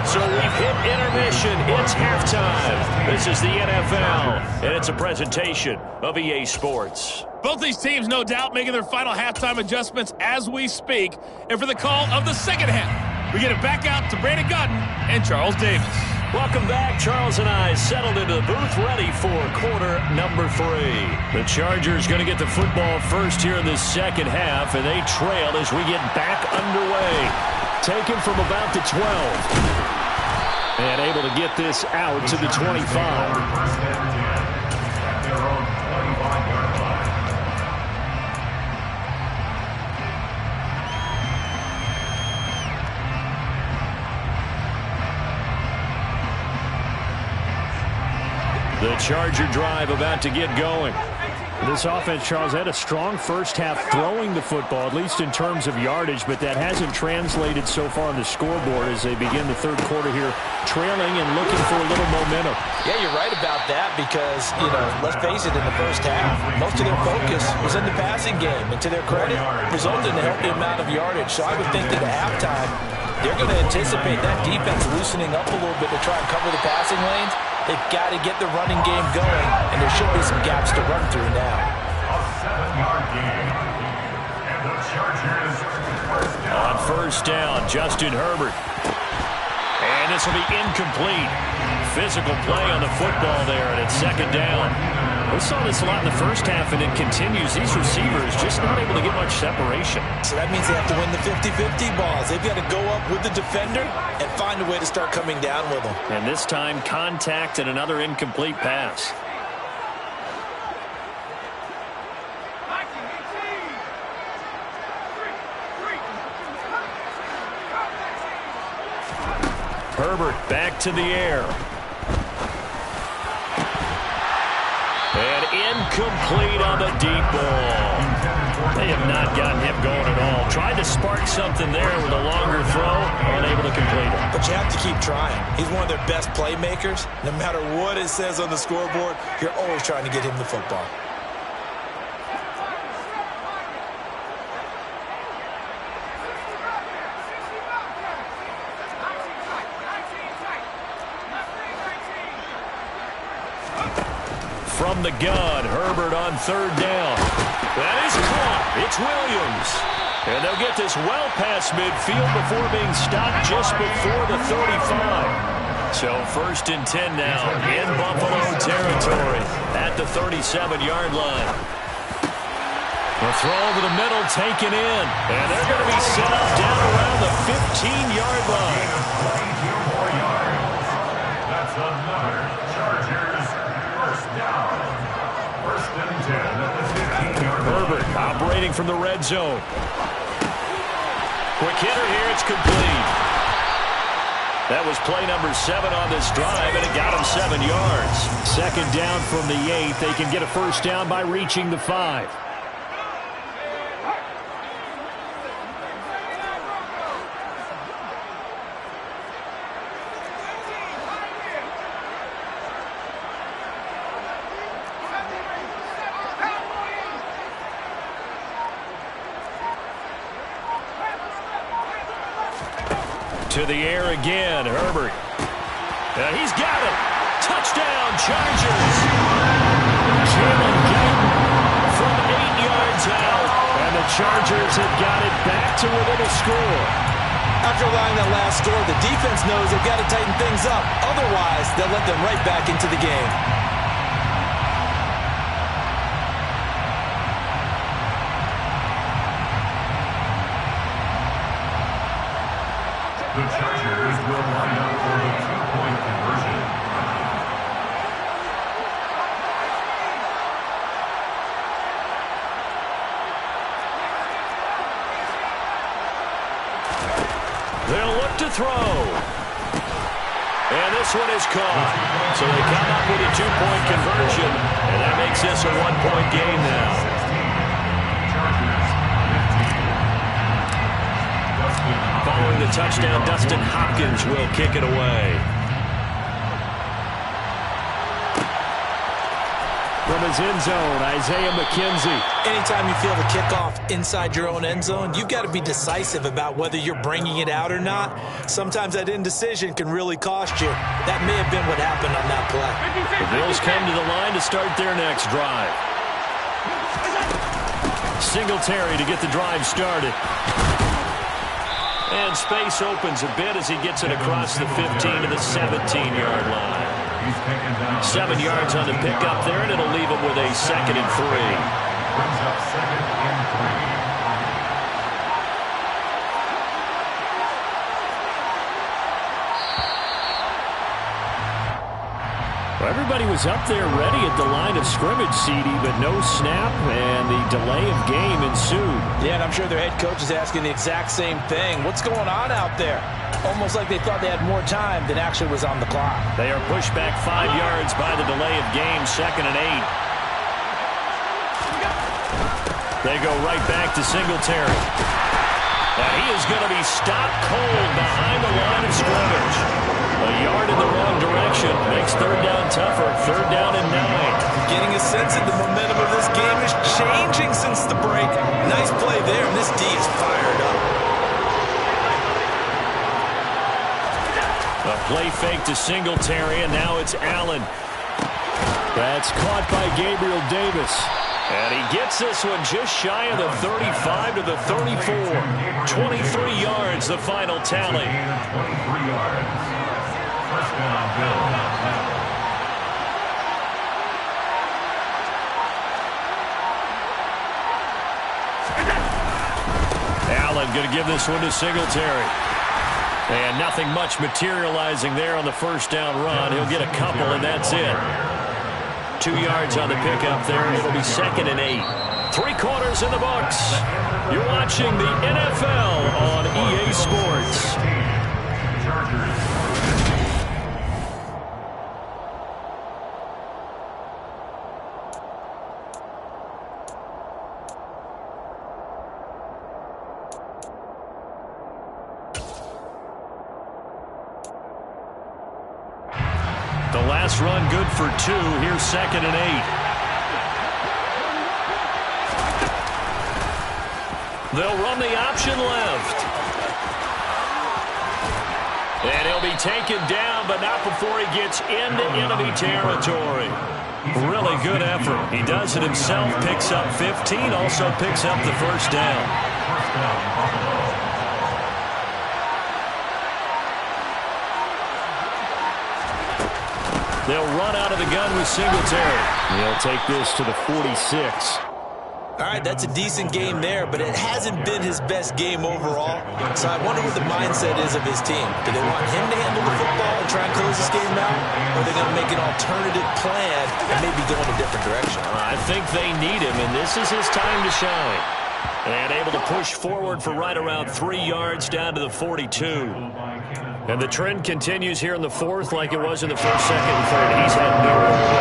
So we've hit intermission. It's halftime. This is the NFL, and it's a presentation of EA Sports. Both these teams, no doubt, making their final halftime adjustments as we speak. And for the call of the second half, We get it back out to Brandon Godden and Charles Davis. Welcome back. Charles and I settled into the booth, ready for quarter number 3. The Chargers going to get the football first here in the second half, and they trail as we get back underway. Taken from about the 12. And able to get this out to the 25. First and 10 at their own 25-yard line. The Charger drive about to get going. This offense, Charles, had a strong first half throwing the football, at least in terms of yardage, but that hasn't translated so far on the scoreboard as they begin the third quarter here, trailing and looking for a little momentum. Yeah, you're right about that because, let's face it, in the first half, most of their focus was in the passing game. And to their credit, resulted in a healthy amount of yardage. So I would think that at halftime, they're going to anticipate that defense loosening up a little bit to try and cover the passing lanes. They've got to get the running game going, and there should be some gaps to run through now. A 7-yard gain. And the Chargers first down. On first down, Justin Herbert. And this will be incomplete. Physical play on the football there, and it's second down. We saw this a lot in the first half, and it continues. These receivers just not able to get much separation. So that means they have to win the 50-50 balls. They've got to go up with the defender and find a way to start coming down with them. And this time, contact and another incomplete pass. Herbert back to the air. And incomplete on the deep ball. They have not gotten him going at all. Tried to spark something there with a longer throw, unable to complete it. But you have to keep trying. He's one of their best playmakers. No matter what it says on the scoreboard, you're always trying to get him the football. From the gun, Herbert on third down. That is caught. It's Williams. And they'll get this well past midfield before being stopped just before the 35. So first and 10 now in Buffalo territory at the 37-yard line. The throw over the middle taken in. And they're going to be set up down around the 15-yard line. 22 more yards. That's another Chargers first down. First and 10 at the 15-yard line. Herbert operating from the red zone. Quick hitter here, it's complete. That was play number 7 on this drive, and it got him 7 yards. Second down from the 8. They can get a first down by reaching the 5. To the air again, Herbert. He's got it. Touchdown, Chargers. Jalen Guyton from 8 yards out. And the Chargers have got it back to within a score. After allowing that last score, the defense knows they've got to tighten things up. Otherwise, they'll let them right back into the game. The Chargers will line up for the 2-point conversion. They'll look to throw. And this one is caught. So they come up with a 2-point conversion. And that makes this a 1-point game now. Following the touchdown, Dustin Hopkins will kick it away. From his end zone, Isaiah McKenzie. Anytime you feel the kickoff inside your own end zone, you've got to be decisive about whether you're bringing it out or not. Sometimes that indecision can really cost you. That may have been what happened on that play. The Bills come to the line to start their next drive. Singletary to get the drive started. And space opens a bit as he gets it across the 15 to the 17-yard line. 7 yards on the pickup there, and it'll leave him with a 2nd and 3. Brings up 2nd and 3. Everybody was up there ready at the line of scrimmage, CD, but no snap, and the delay of game ensued. Yeah, and I'm sure their head coach is asking the exact same thing. What's going on out there? Almost like they thought they had more time than actually was on the clock. They are pushed back 5 yards by the delay of game, 2nd and 8. They go right back to Singletary. And he is going to be stopped cold behind the line of scrimmage. A yard in the wrong direction makes 3rd down tougher. 3rd down and 9. Getting a sense that the momentum of this game is changing since the break. Nice play there, and this D is fired up. A play fake to Singletary, and now it's Allen. That's caught by Gabriel Davis. And he gets this one just shy of the 35 to the 34. 23 yards, the final tally. 23 yards. First down, Bill. Allen going to give this one to Singletary. And nothing much materializing there on the first down run. He'll get a couple, and that's it. 2 yards on the pickup there. It'll be 2nd and 8. 3 quarters in the books. You're watching the NFL on EA Sports. The last run good for 2. Here's 2nd and 8. They'll run the option left. And he'll be taken down, but not before he gets into enemy territory. Really good effort. He does it himself, picks up 15, also picks up the first down. First down, Buffalo. They'll run out of the gun with Singletary. He'll take this to the 46. All right, that's a decent game there, but it hasn't been his best game overall. So I wonder what the mindset is of his team. Do they want him to handle the football and try and close this game out? Or are they going to make an alternative plan and maybe go in a different direction? I think they need him, and this is his time to shine. And able to push forward for right around 3 yards down to the 42. And the trend continues here in the 4th like it was in the 1st, 2nd, and 3rd. He's had nowhere to go.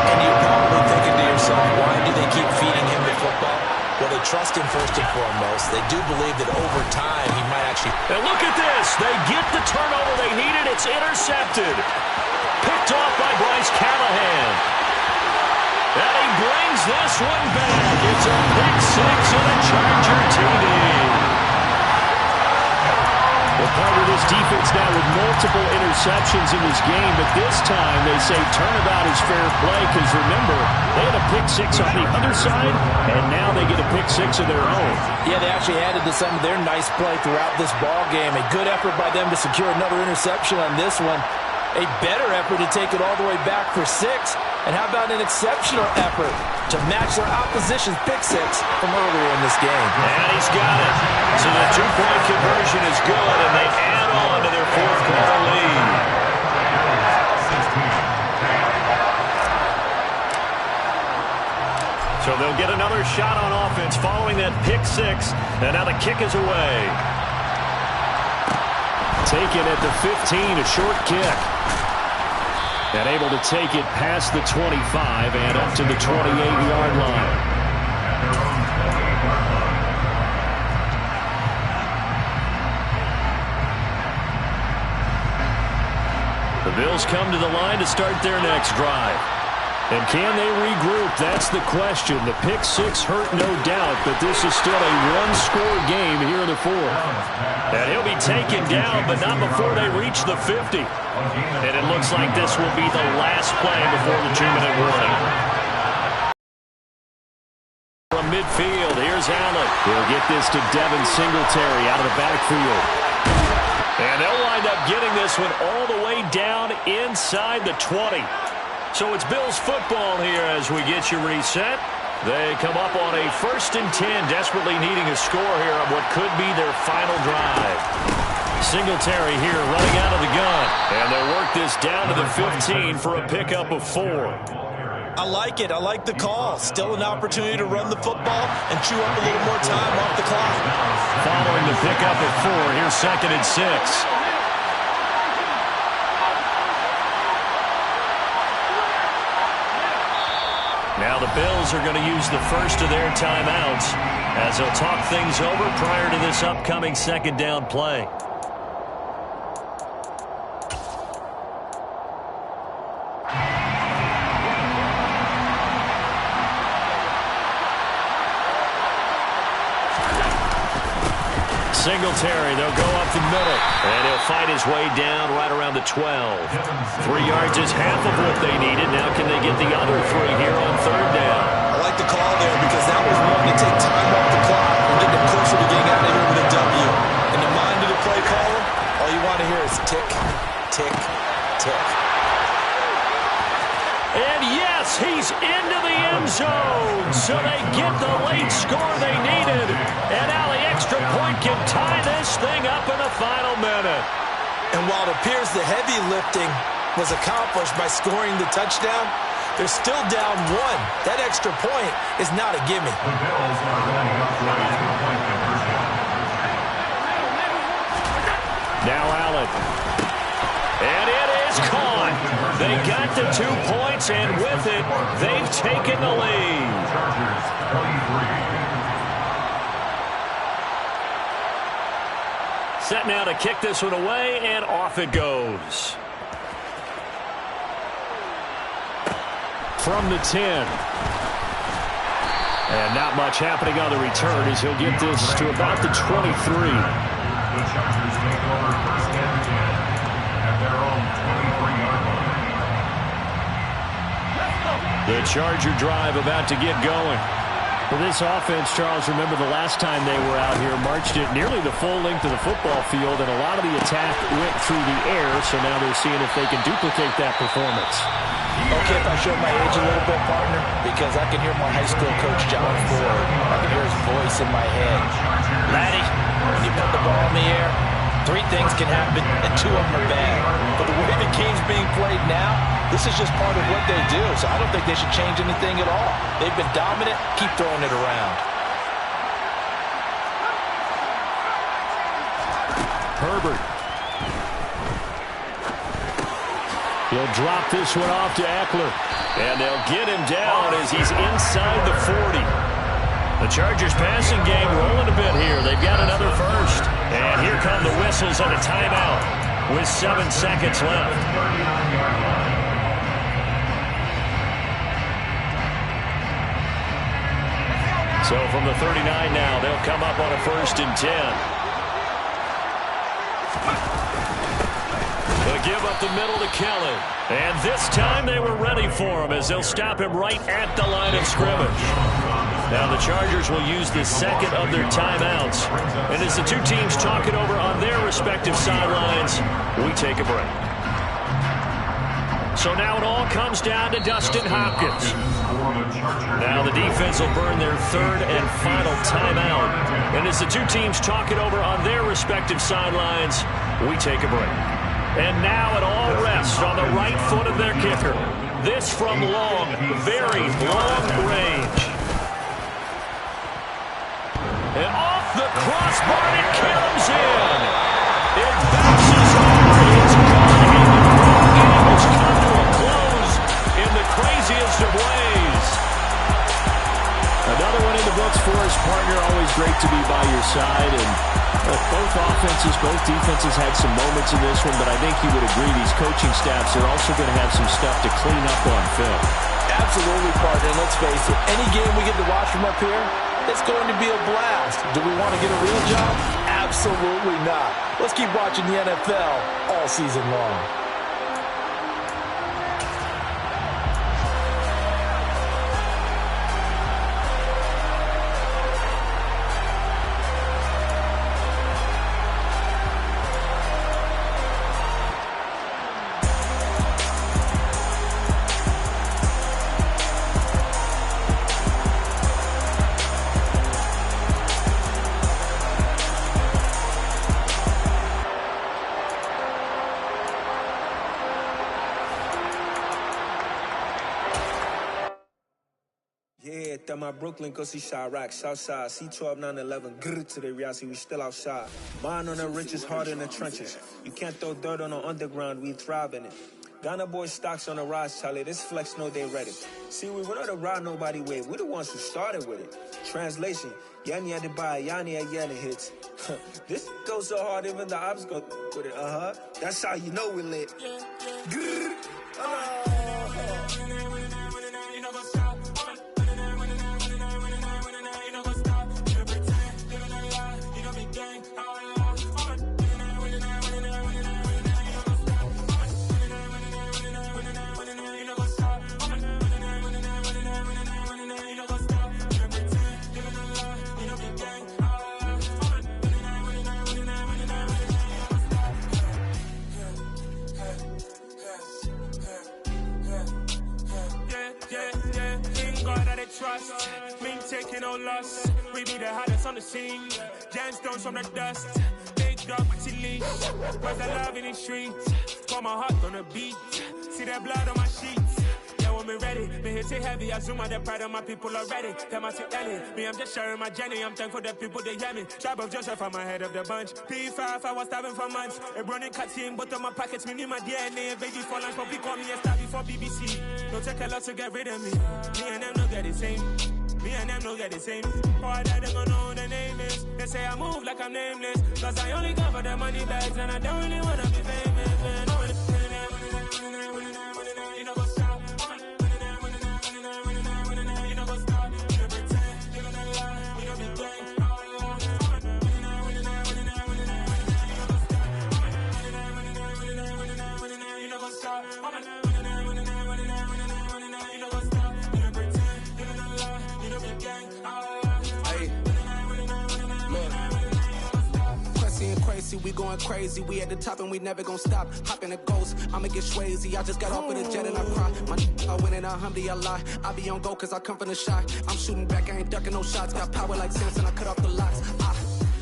And you're probably thinking to yourself, why do they keep feeding him the football? Well, they trust him first and foremost. They do believe that over time he might actually... And look at this. They get the turnover they needed. It's intercepted. Picked off by Bryce Callahan. And he brings this one back. It's a pick 6 and a Charger TD. Well, part of this defense now with multiple interceptions in this game, but this time they say turnabout is fair play because, remember, they had a pick 6 on the other side, and now they get a pick 6 of their own. Yeah, they actually added to some of their nice play throughout this ball game. A good effort by them to secure another interception on this one. A better effort to take it all the way back for 6. And how about an exceptional effort to match their opposition's pick 6 from earlier in this game? And he's got it. So the 2-point conversion is good, and they add on to their 4th quarter lead. So they'll get another shot on offense following that pick 6, and now the kick is away. Taken at the 15, a short kick. And able to take it past the 25 and up to the 28-yard line. The Bills come to the line to start their next drive. And can they regroup? That's the question. The pick 6 hurt, no doubt, but this is still a one-score game here in the 4th. And he'll be taken down, but not before they reach the 50. And it looks like this will be the last play before the 2-minute warning. From midfield, here's Allen. He'll get this to Devin Singletary out of the backfield. wind up getting this one all the way down inside the 20. So it's Bills football here as we get you reset. They come up on a 1st and 10, desperately needing a score here on what could be their final drive. Singletary here running out of the gun. And they'll work this down to the 15 for a pickup of 4. I like it. I like the call. Still an opportunity to run the football and chew up a little more time off the clock. Following the pickup of 4, here's 2nd and 6. Now the Bills are going to use the first of their timeouts as they'll talk things over prior to this upcoming 2nd down play. Singletary, they'll go up the middle, and he'll fight his way down right around the 12. 3 yards is half of what they needed. Now can they get the other 3 here on 3rd down? I like the call there because that was one to take time off the clock and get them closer to getting out of here with a W. In the mind of the play caller, all you want to hear is tick, tick, tick. And yes, he's into the end zone, so they get the late score they needed. And now the extra point can tie this thing up in the final minute. And while it appears the heavy lifting was accomplished by scoring the touchdown, they're still down 1. That extra point is not a gimme. The Bills are running up plays for point conversion. Now Allen. And it is caught. They got the 2 points, and with it, they've taken the lead. Chargers 23. Set now to kick this one away, and off it goes. From the 10. And not much happening on the return as he'll get this to about the 23. The Chargers take over 1st and 10 at their own 23-yard line. The Charger drive about to get going. For this offense, Charles, remember the last time they were out here, marched it nearly the full length of the football field, and a lot of the attack went through the air, so now they're seeing if they can duplicate that performance. Okay, if I show my age a little bit, partner, because I can hear my high school coach, John Ford. I can hear his voice in my head. Laddie, when you put the ball in the air, 3 things can happen, and 2 of them are bad. But the way the game's being played now, this is just part of what they do, so I don't think they should change anything at all. They've been dominant. Keep throwing it around. Herbert. He'll drop this one off to Eckler. And they'll get him down as he's inside the 40. The Chargers passing game rolling a bit here. They've got another first. And here come the whistles and a timeout with 7 seconds left. So from the 39 now, they'll come up on a 1st and 10. They'll give up the middle to Kelly. And this time they were ready for him as they'll stop him right at the line of scrimmage. Now the Chargers will use the 2nd of their timeouts. And as the 2 teams talk it over on their respective sidelines, we take a break. So now it all comes down to Dustin Hopkins. Now the defense will burn their 3rd and final timeout. And as the 2 teams talk it over on their respective sidelines, we take a break. And now it all rests on the right foot of their kicker. This from long, very long range. And off the crossbar, it comes in. It bounces over. It's gone. And the ball game has come to a close in the craziest of ways. Another one in the books for his partner. Always great to be by your side. And both offenses, both defenses had some moments in this one, but I think you would agree these coaching staffs are also going to have some stuff to clean up on film. Absolutely, partner. And let's face it, any game we get to watch from up here, it's going to be a blast. Do we want to get a real job? Absolutely not. Let's keep watching the NFL all season long. That my Brooklyn, go see Chirac, Southside, C12, 911, grr to the Riasi, we still outside. Mine on the riches, hard in the trenches. You can't throw dirt on the underground, we thrive in it. Ghana boys stocks on the rise, Charlie, this flex know they ready. See, we not to ride nobody wave, we the ones who started with it. Translation, Yanni had to buy, Yanni at Yanni hits. This goes so hard, even the ops go with it, That's how you know we lit. Grr. Trust, me taking no loss. We be the hottest on the scene. Gemstones from the dust. Big dog, pretty leash. Where's the love in the streets? Pour my heart on the beat. See that blood on my sheets. Yeah, when me ready, me hit it heavy. I zoom out the pride of my people already. Tell my Ellie, me I'm just sharing my journey. I'm thankful that people they hear me. Tribe of Joseph, I'm ahead of the bunch. P5, I was starving for months. A running cut in both of my pockets. Me need my DNA. Baby for lunch, but call me a star before BBC. Don't take a lot to get rid of me. Me and them no get the same. Me and them no get the same. All that they gonna know who the name is. They say I move like I'm nameless. Cause I only cover the money bags and I don't really wanna be famous, man. You know what's up? You know what's up? You pretend, you don't lie, you don't be gang. You know what's up? We going crazy, we at the top and we never gonna stop. Hop in a ghost, I'ma get swayzy. I just got off with a jet and I cry. I win and I humbly I lie. I be on go cause I come from the shot. I'm shooting back, I ain't ducking no shots. Got power like Samson, I cut off the locks.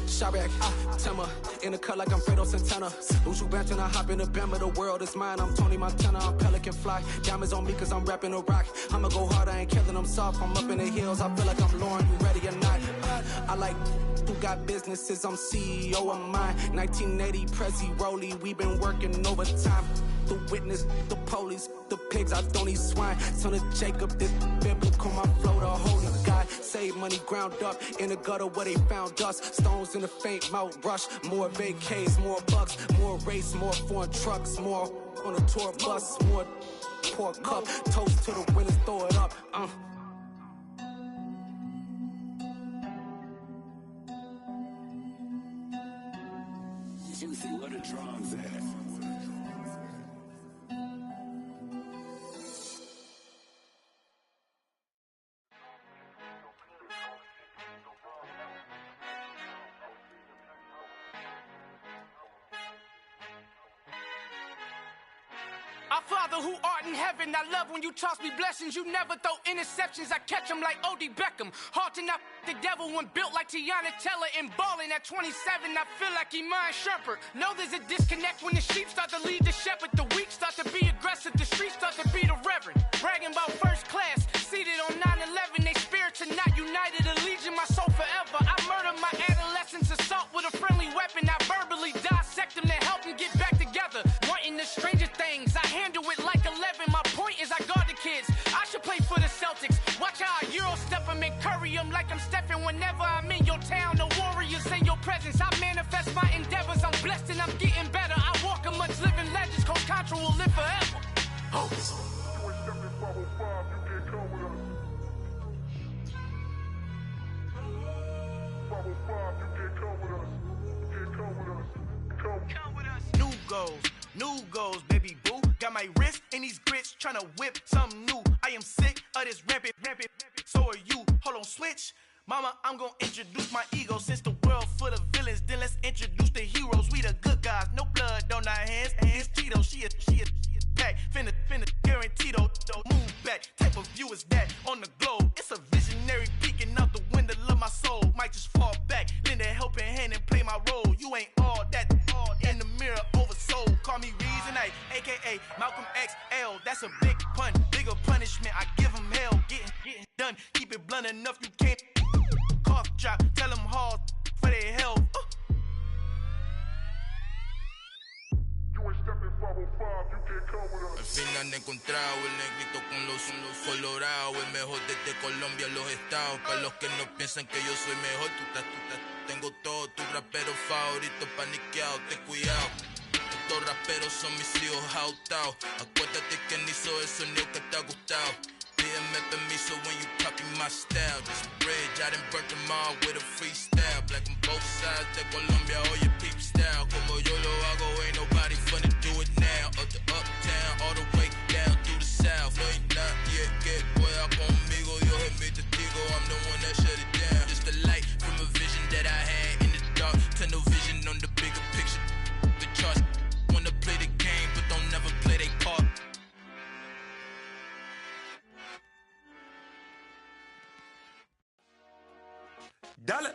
Shabak, Timmer, in the cut like I'm Fredo Santana. Lose you bent and I hop in the Bama, the world is mine. I'm Tony Montana, I'm Pelican Fly. Diamonds on me cause I'm rapping a rock. I'ma go hard, I ain't killing them soft. I'm up in the hills, I feel like I'm Lauren, you ready or not? I like who got businesses, I'm CEO of mine. 1980 Prezi Rolly, we been working overtime. The witness, the police, the pigs, I don't eat swine. Son of Jacob, this biblical, my flow, the holy God. Save money ground up in the gutter where they found us. Stones in the faint mouth rush. More vacays, more bucks, more race, more foreign trucks, more on a tour bus, more pour cup. Toast to the winners, throw it up. Juicy, what a drums at. Our Father who art in heaven, I love when you toss me blessings. You never throw interceptions, I catch them like O.D. Beckham. Hard to not the devil when built like Tiana Teller and balling at 27. I feel like Iman Shumpert. Know there's a disconnect when the sheep start to lead the shepherd. The weak start to be aggressive, the streets start to be the reverend. Bragging about first class, seated on 9/11. They spirits are not united, a legion, my soul forever. I murder my adolescence, assault with a friendly weapon. I verbally dissect them to help them get back together. Wanting the stranger things, I handle it like 11. My point is I guard the kids. I should play for the Celtics. Watch how I Euro step them and curry them like I'm stepping. Whenever I'm in your town, the warriors in your presence. I manifest my endeavors. I'm blessed and I'm getting better. I walk amongst living legends. Coach Contra will live forever. Oh. New goals, baby boo. Got my wrist in these grits, tryna whip something new. I am sick of this rampant. So are you. Hold on, switch. Mama, I'm gonna introduce my ego. Since the world full of villains, then let's introduce the heroes. We the good guys, no blood on our hands. It's Tito, she a back. Finna guarantee though. Move back. Type of view is that on the globe. It's a visionary peeking out the window of my soul. Might just fall back, lend a helping hand and play my role. You ain't all that in the mirror oversold. Call me Reasonite, aka Malcolm XL. That's a big pun, bigger punishment. I give him hell, getting done. Keep it blunt. blunt enough, you can't cough drop. Tell them hard for their health. Al fin han encontrado el negrito con los colorados, el mejor desde Colombia, los estados. Para los que no piensan que yo soy mejor, tengo todos tus raperos favoritos paniqueados, ten cuidado. Estos raperos son mis hijos jautados. Acuérdate que ni hizo el sonido que te ha gustado. Pídeme permiso when you copy my style. This bridge, I done burnt them all with a freestyle. Black on both sides de Colombia, oye peep style. Como yo lo hago, ain't nobody finna do it now. Up to uptown, all the way down through the south. No, ain't not yet, que pueda conmigo. Dios es mi testigo, I'm the one that shut it down. Just a light from a vision that I had in the dark. Tunnel vision on the bigger picture. The charts wanna play the game, but don't never play their part. Dollar.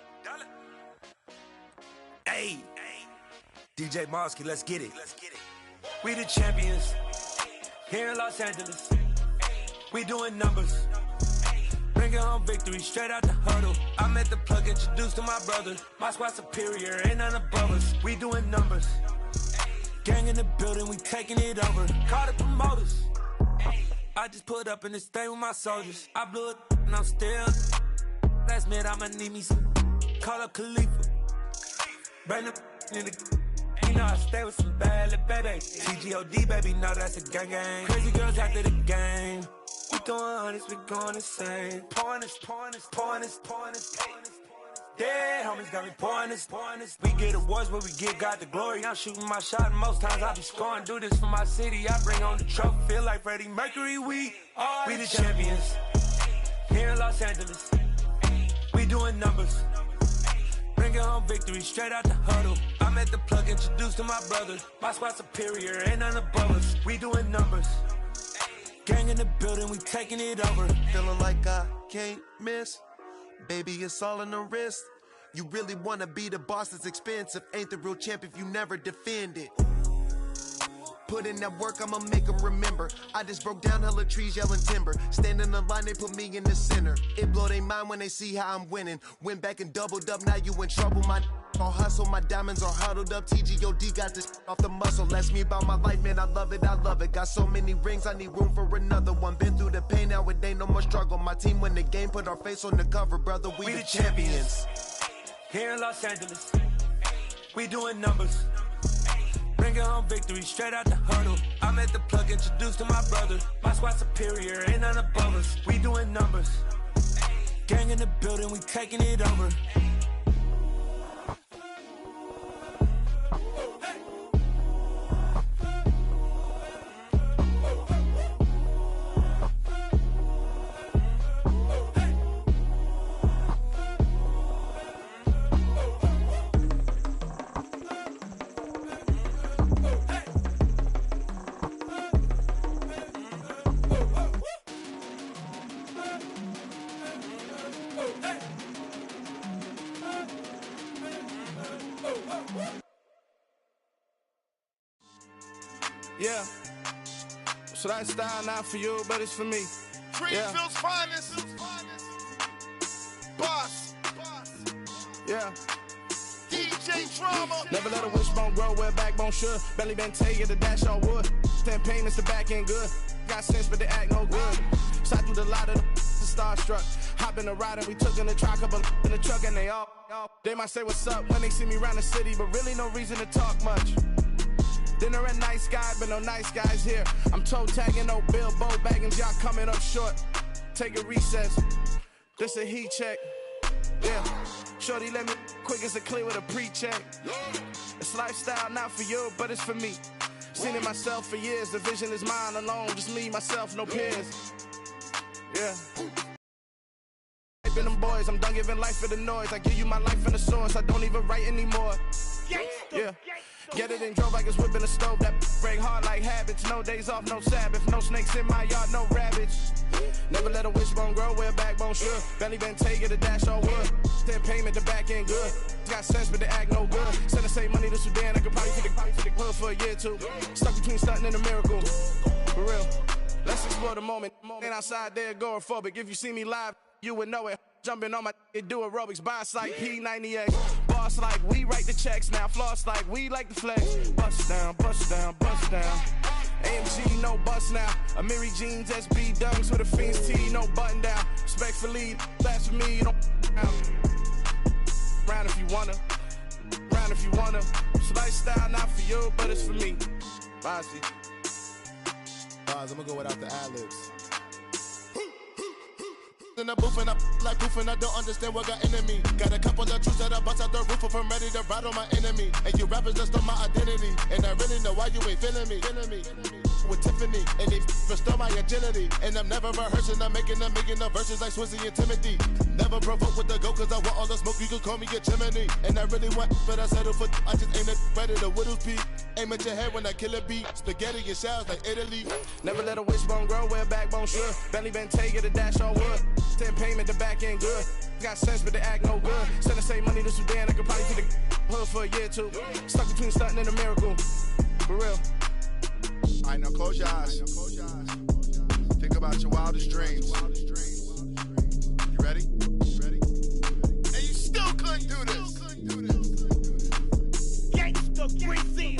Hey, DJ Mosky, let's get it. We the champions here in Los Angeles. We doing numbers. Bringing home victory straight out the huddle. I'm at the plug, introduced to my brother. My squad superior, ain't none above us. We doing numbers. Gang in the building, we taking it over. Call the promoters. I just put up in this thing with my soldiers. I blew it and I'm still. Last minute I'ma need me some. Call up Khalifa. Bring them in the. You know I stay with some bad little baby. CHOPGOD, baby, know that's a gang gang. Crazy girls after the game. We doing hundreds, we going insane. Pouring this. Dead homies got me pouring this. We get awards, but we get God the glory. I'm shooting my shot, and most times I be scoring. Do this for my city, I bring on the trophy. Feel like Freddie Mercury, we the champions here in Los Angeles. We doing numbers. Bringing home victory straight out the huddle. I'm at the plug, introduced to my brother. My squad superior, ain't none above us. We doing numbers. Gang in the building, we taking it over. Feeling like I can't miss. Baby, it's all in the wrist. You really wanna be the boss, it's expensive. Ain't the real champ if you never defend it. Put in that work, I'ma make them remember. I just broke down hella trees, yelling timber. Stand in the line, they put me in the center. It blow their mind when they see how I'm winning. Went back and doubled up, now you in trouble. My all hustle, my diamonds are huddled up. TGOD got this off the muscle. Ask me about my life, man, I love it. Got so many rings, I need room for another one. Been through the pain, now it ain't no more struggle. My team win the game, put our face on the cover, brother. We the champions here in Los Angeles. We doing numbers. Bringing home victory straight out the huddle. I'm at the plug, introduced to my brother. My squad superior, ain't none above us. We doing numbers. Gang in the building, we taking it over. Yeah. So that style not for you, but it's for me. Greenfield's finest. Boss. Yeah. DJ Drama. Never let a wishbone grow where a backbone should. Belly been taken to dash on wood. 10 payments to back end good. Got sense, but they act no good. Shot through the lot of the starstruck. Hop in the ride and we took in the truck, up in the truck, and they might say what's up when they see me around the city, but really no reason to talk much. Dinner at Nice Guy, but no nice guys here. I'm toe tagging, no Bilbo baggins, y'all coming up short. Take a recess. This a heat check. Yeah. Shorty let me quick as a clear with a pre-check. It's lifestyle not for you, but it's for me. Seen it myself for years. The vision is mine alone. Just me, myself, no peers. Yeah. Them boys, I'm done giving life for the noise. I give you my life in the source. I don't even write anymore. Yeah. Get it and drove like it's whipping a stove. That break hard like habits. No days off, no Sabbath. No snakes in my yard, no rabbits. Never let a wishbone grow where a backbone should. Belly been taken to dash on wood. 10 payment, the back end good. Got sense, but they act no good. Send the same money to Sudan. I could probably take the hood for a year or two. Stuck between stunting and a miracle. For real. Let's explore the moment. Ain't outside there agoraphobic. If you see me live, you would know it. Jumping on my do aerobics, bounce like P90X. Boss like we write the checks now. Floss like we like the flex. Bust down, bust down, bust down. AMG, no bust now. Amiri jeans, SB dunks with a Fiends T, no button down. Respectfully, that's for me, you don't round if you wanna. Round if you wanna. It's lifestyle, not for you, but it's for me. Bossy. I'm gonna go without the ad-libs. In the booth and I like proof and I don't understand what got into me. Got a couple of truths that I bust out the roof if I'm ready to ride on my enemy. And you rappers just stole my identity, and I really know why you ain't feeling me. With Tiffany, and they restore my agility. And I'm never rehearsing, I'm making a million of verses like Swizzy and Timothy. Never provoke with the go, cause I want all the smoke, you can call me a chimney. And I really want, but I settle for, I just aim it ready to Whittles Peak. Aim at your head when I kill a beat. Spaghetti and shells like Italy. Never let a wishbone grow where a backbone should. Bentley Bentayga, the dash all wood. 10 payment, the back end good. Got sense, but they act no good. Send the same money to Sudan, I could probably see the hood for a year or two. Stuck between stunting and a miracle. For real. Alright, now close your eyes. Think about your wildest dreams. You ready? And you still couldn't do this. Gangsta Brazil.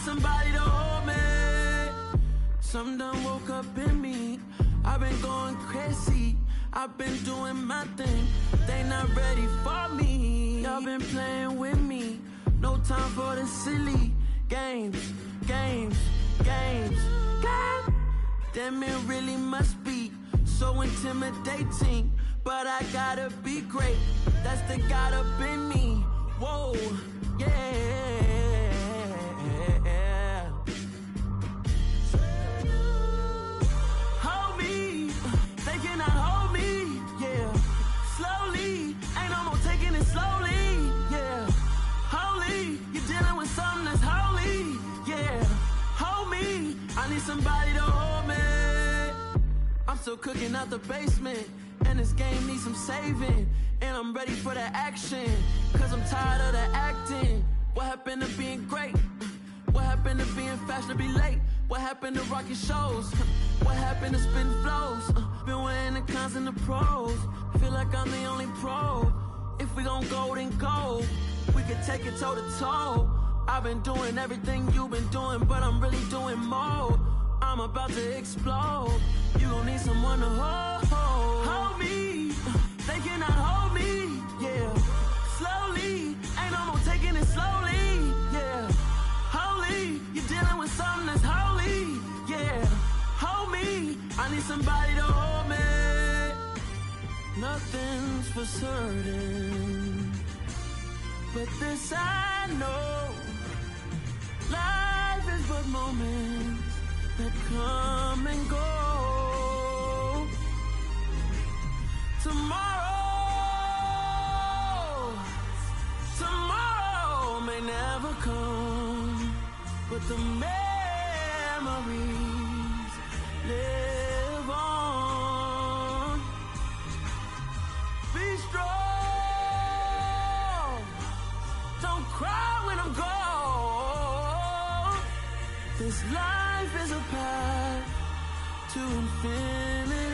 Somebody to hold me. Something done woke up in me. I've been going crazy. I've been doing my thing. They not ready for me. Y'all been playing with me. No time for the silly games. Damn, it really must be so intimidating. But I gotta be great. That's the God up in me. Whoa, yeah. Somebody to hold me. I'm still cooking out the basement, and this game needs some saving. And I'm ready for the action, cause I'm tired of the acting. What happened to being great? What happened to being fashionably late? What happened to rocking shows? What happened to spitting flows? Been weighing the cons and the pros. Feel like I'm the only pro. If we gon' go, then go. We could take it toe to toe. I've been doing everything you've been doing, but I'm really doing more. I'm about to explode. You gon' need someone to hold me. They cannot hold me, yeah. Slowly, ain't no more taking it slowly, yeah. Holy, you're dealing with something that's holy, yeah. Hold me, I need somebody to hold me. Nothing's for certain, but this I know. Life is but moments that come and go. Tomorrow may never come, but the memories live on. Be strong, don't cry when I'm gone. This life is a path to infinity.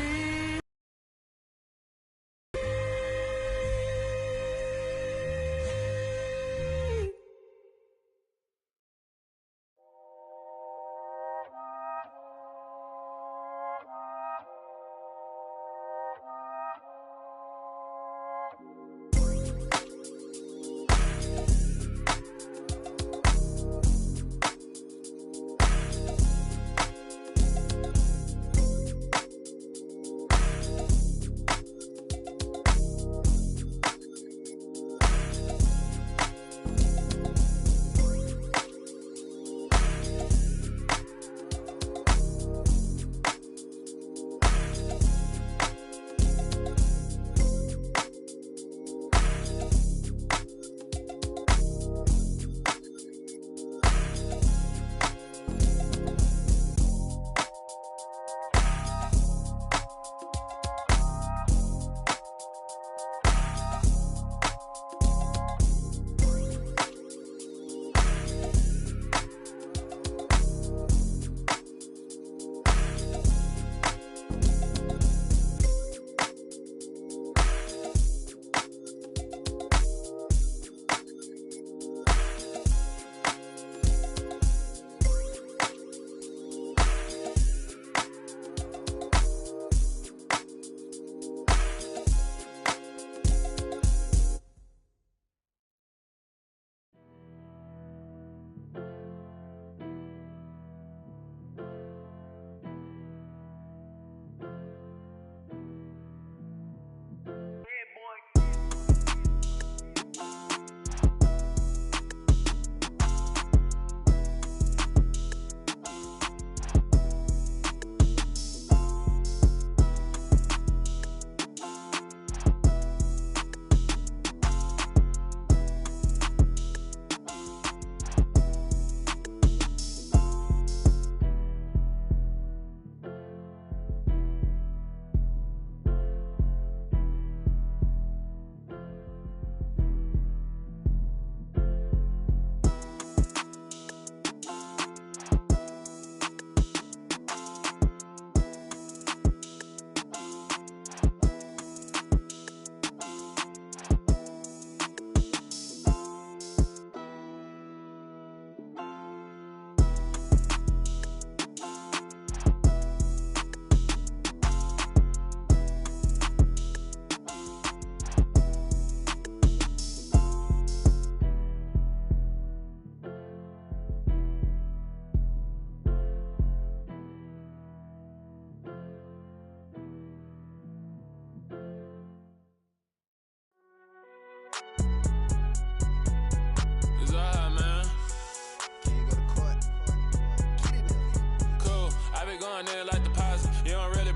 going in like deposit. You don't really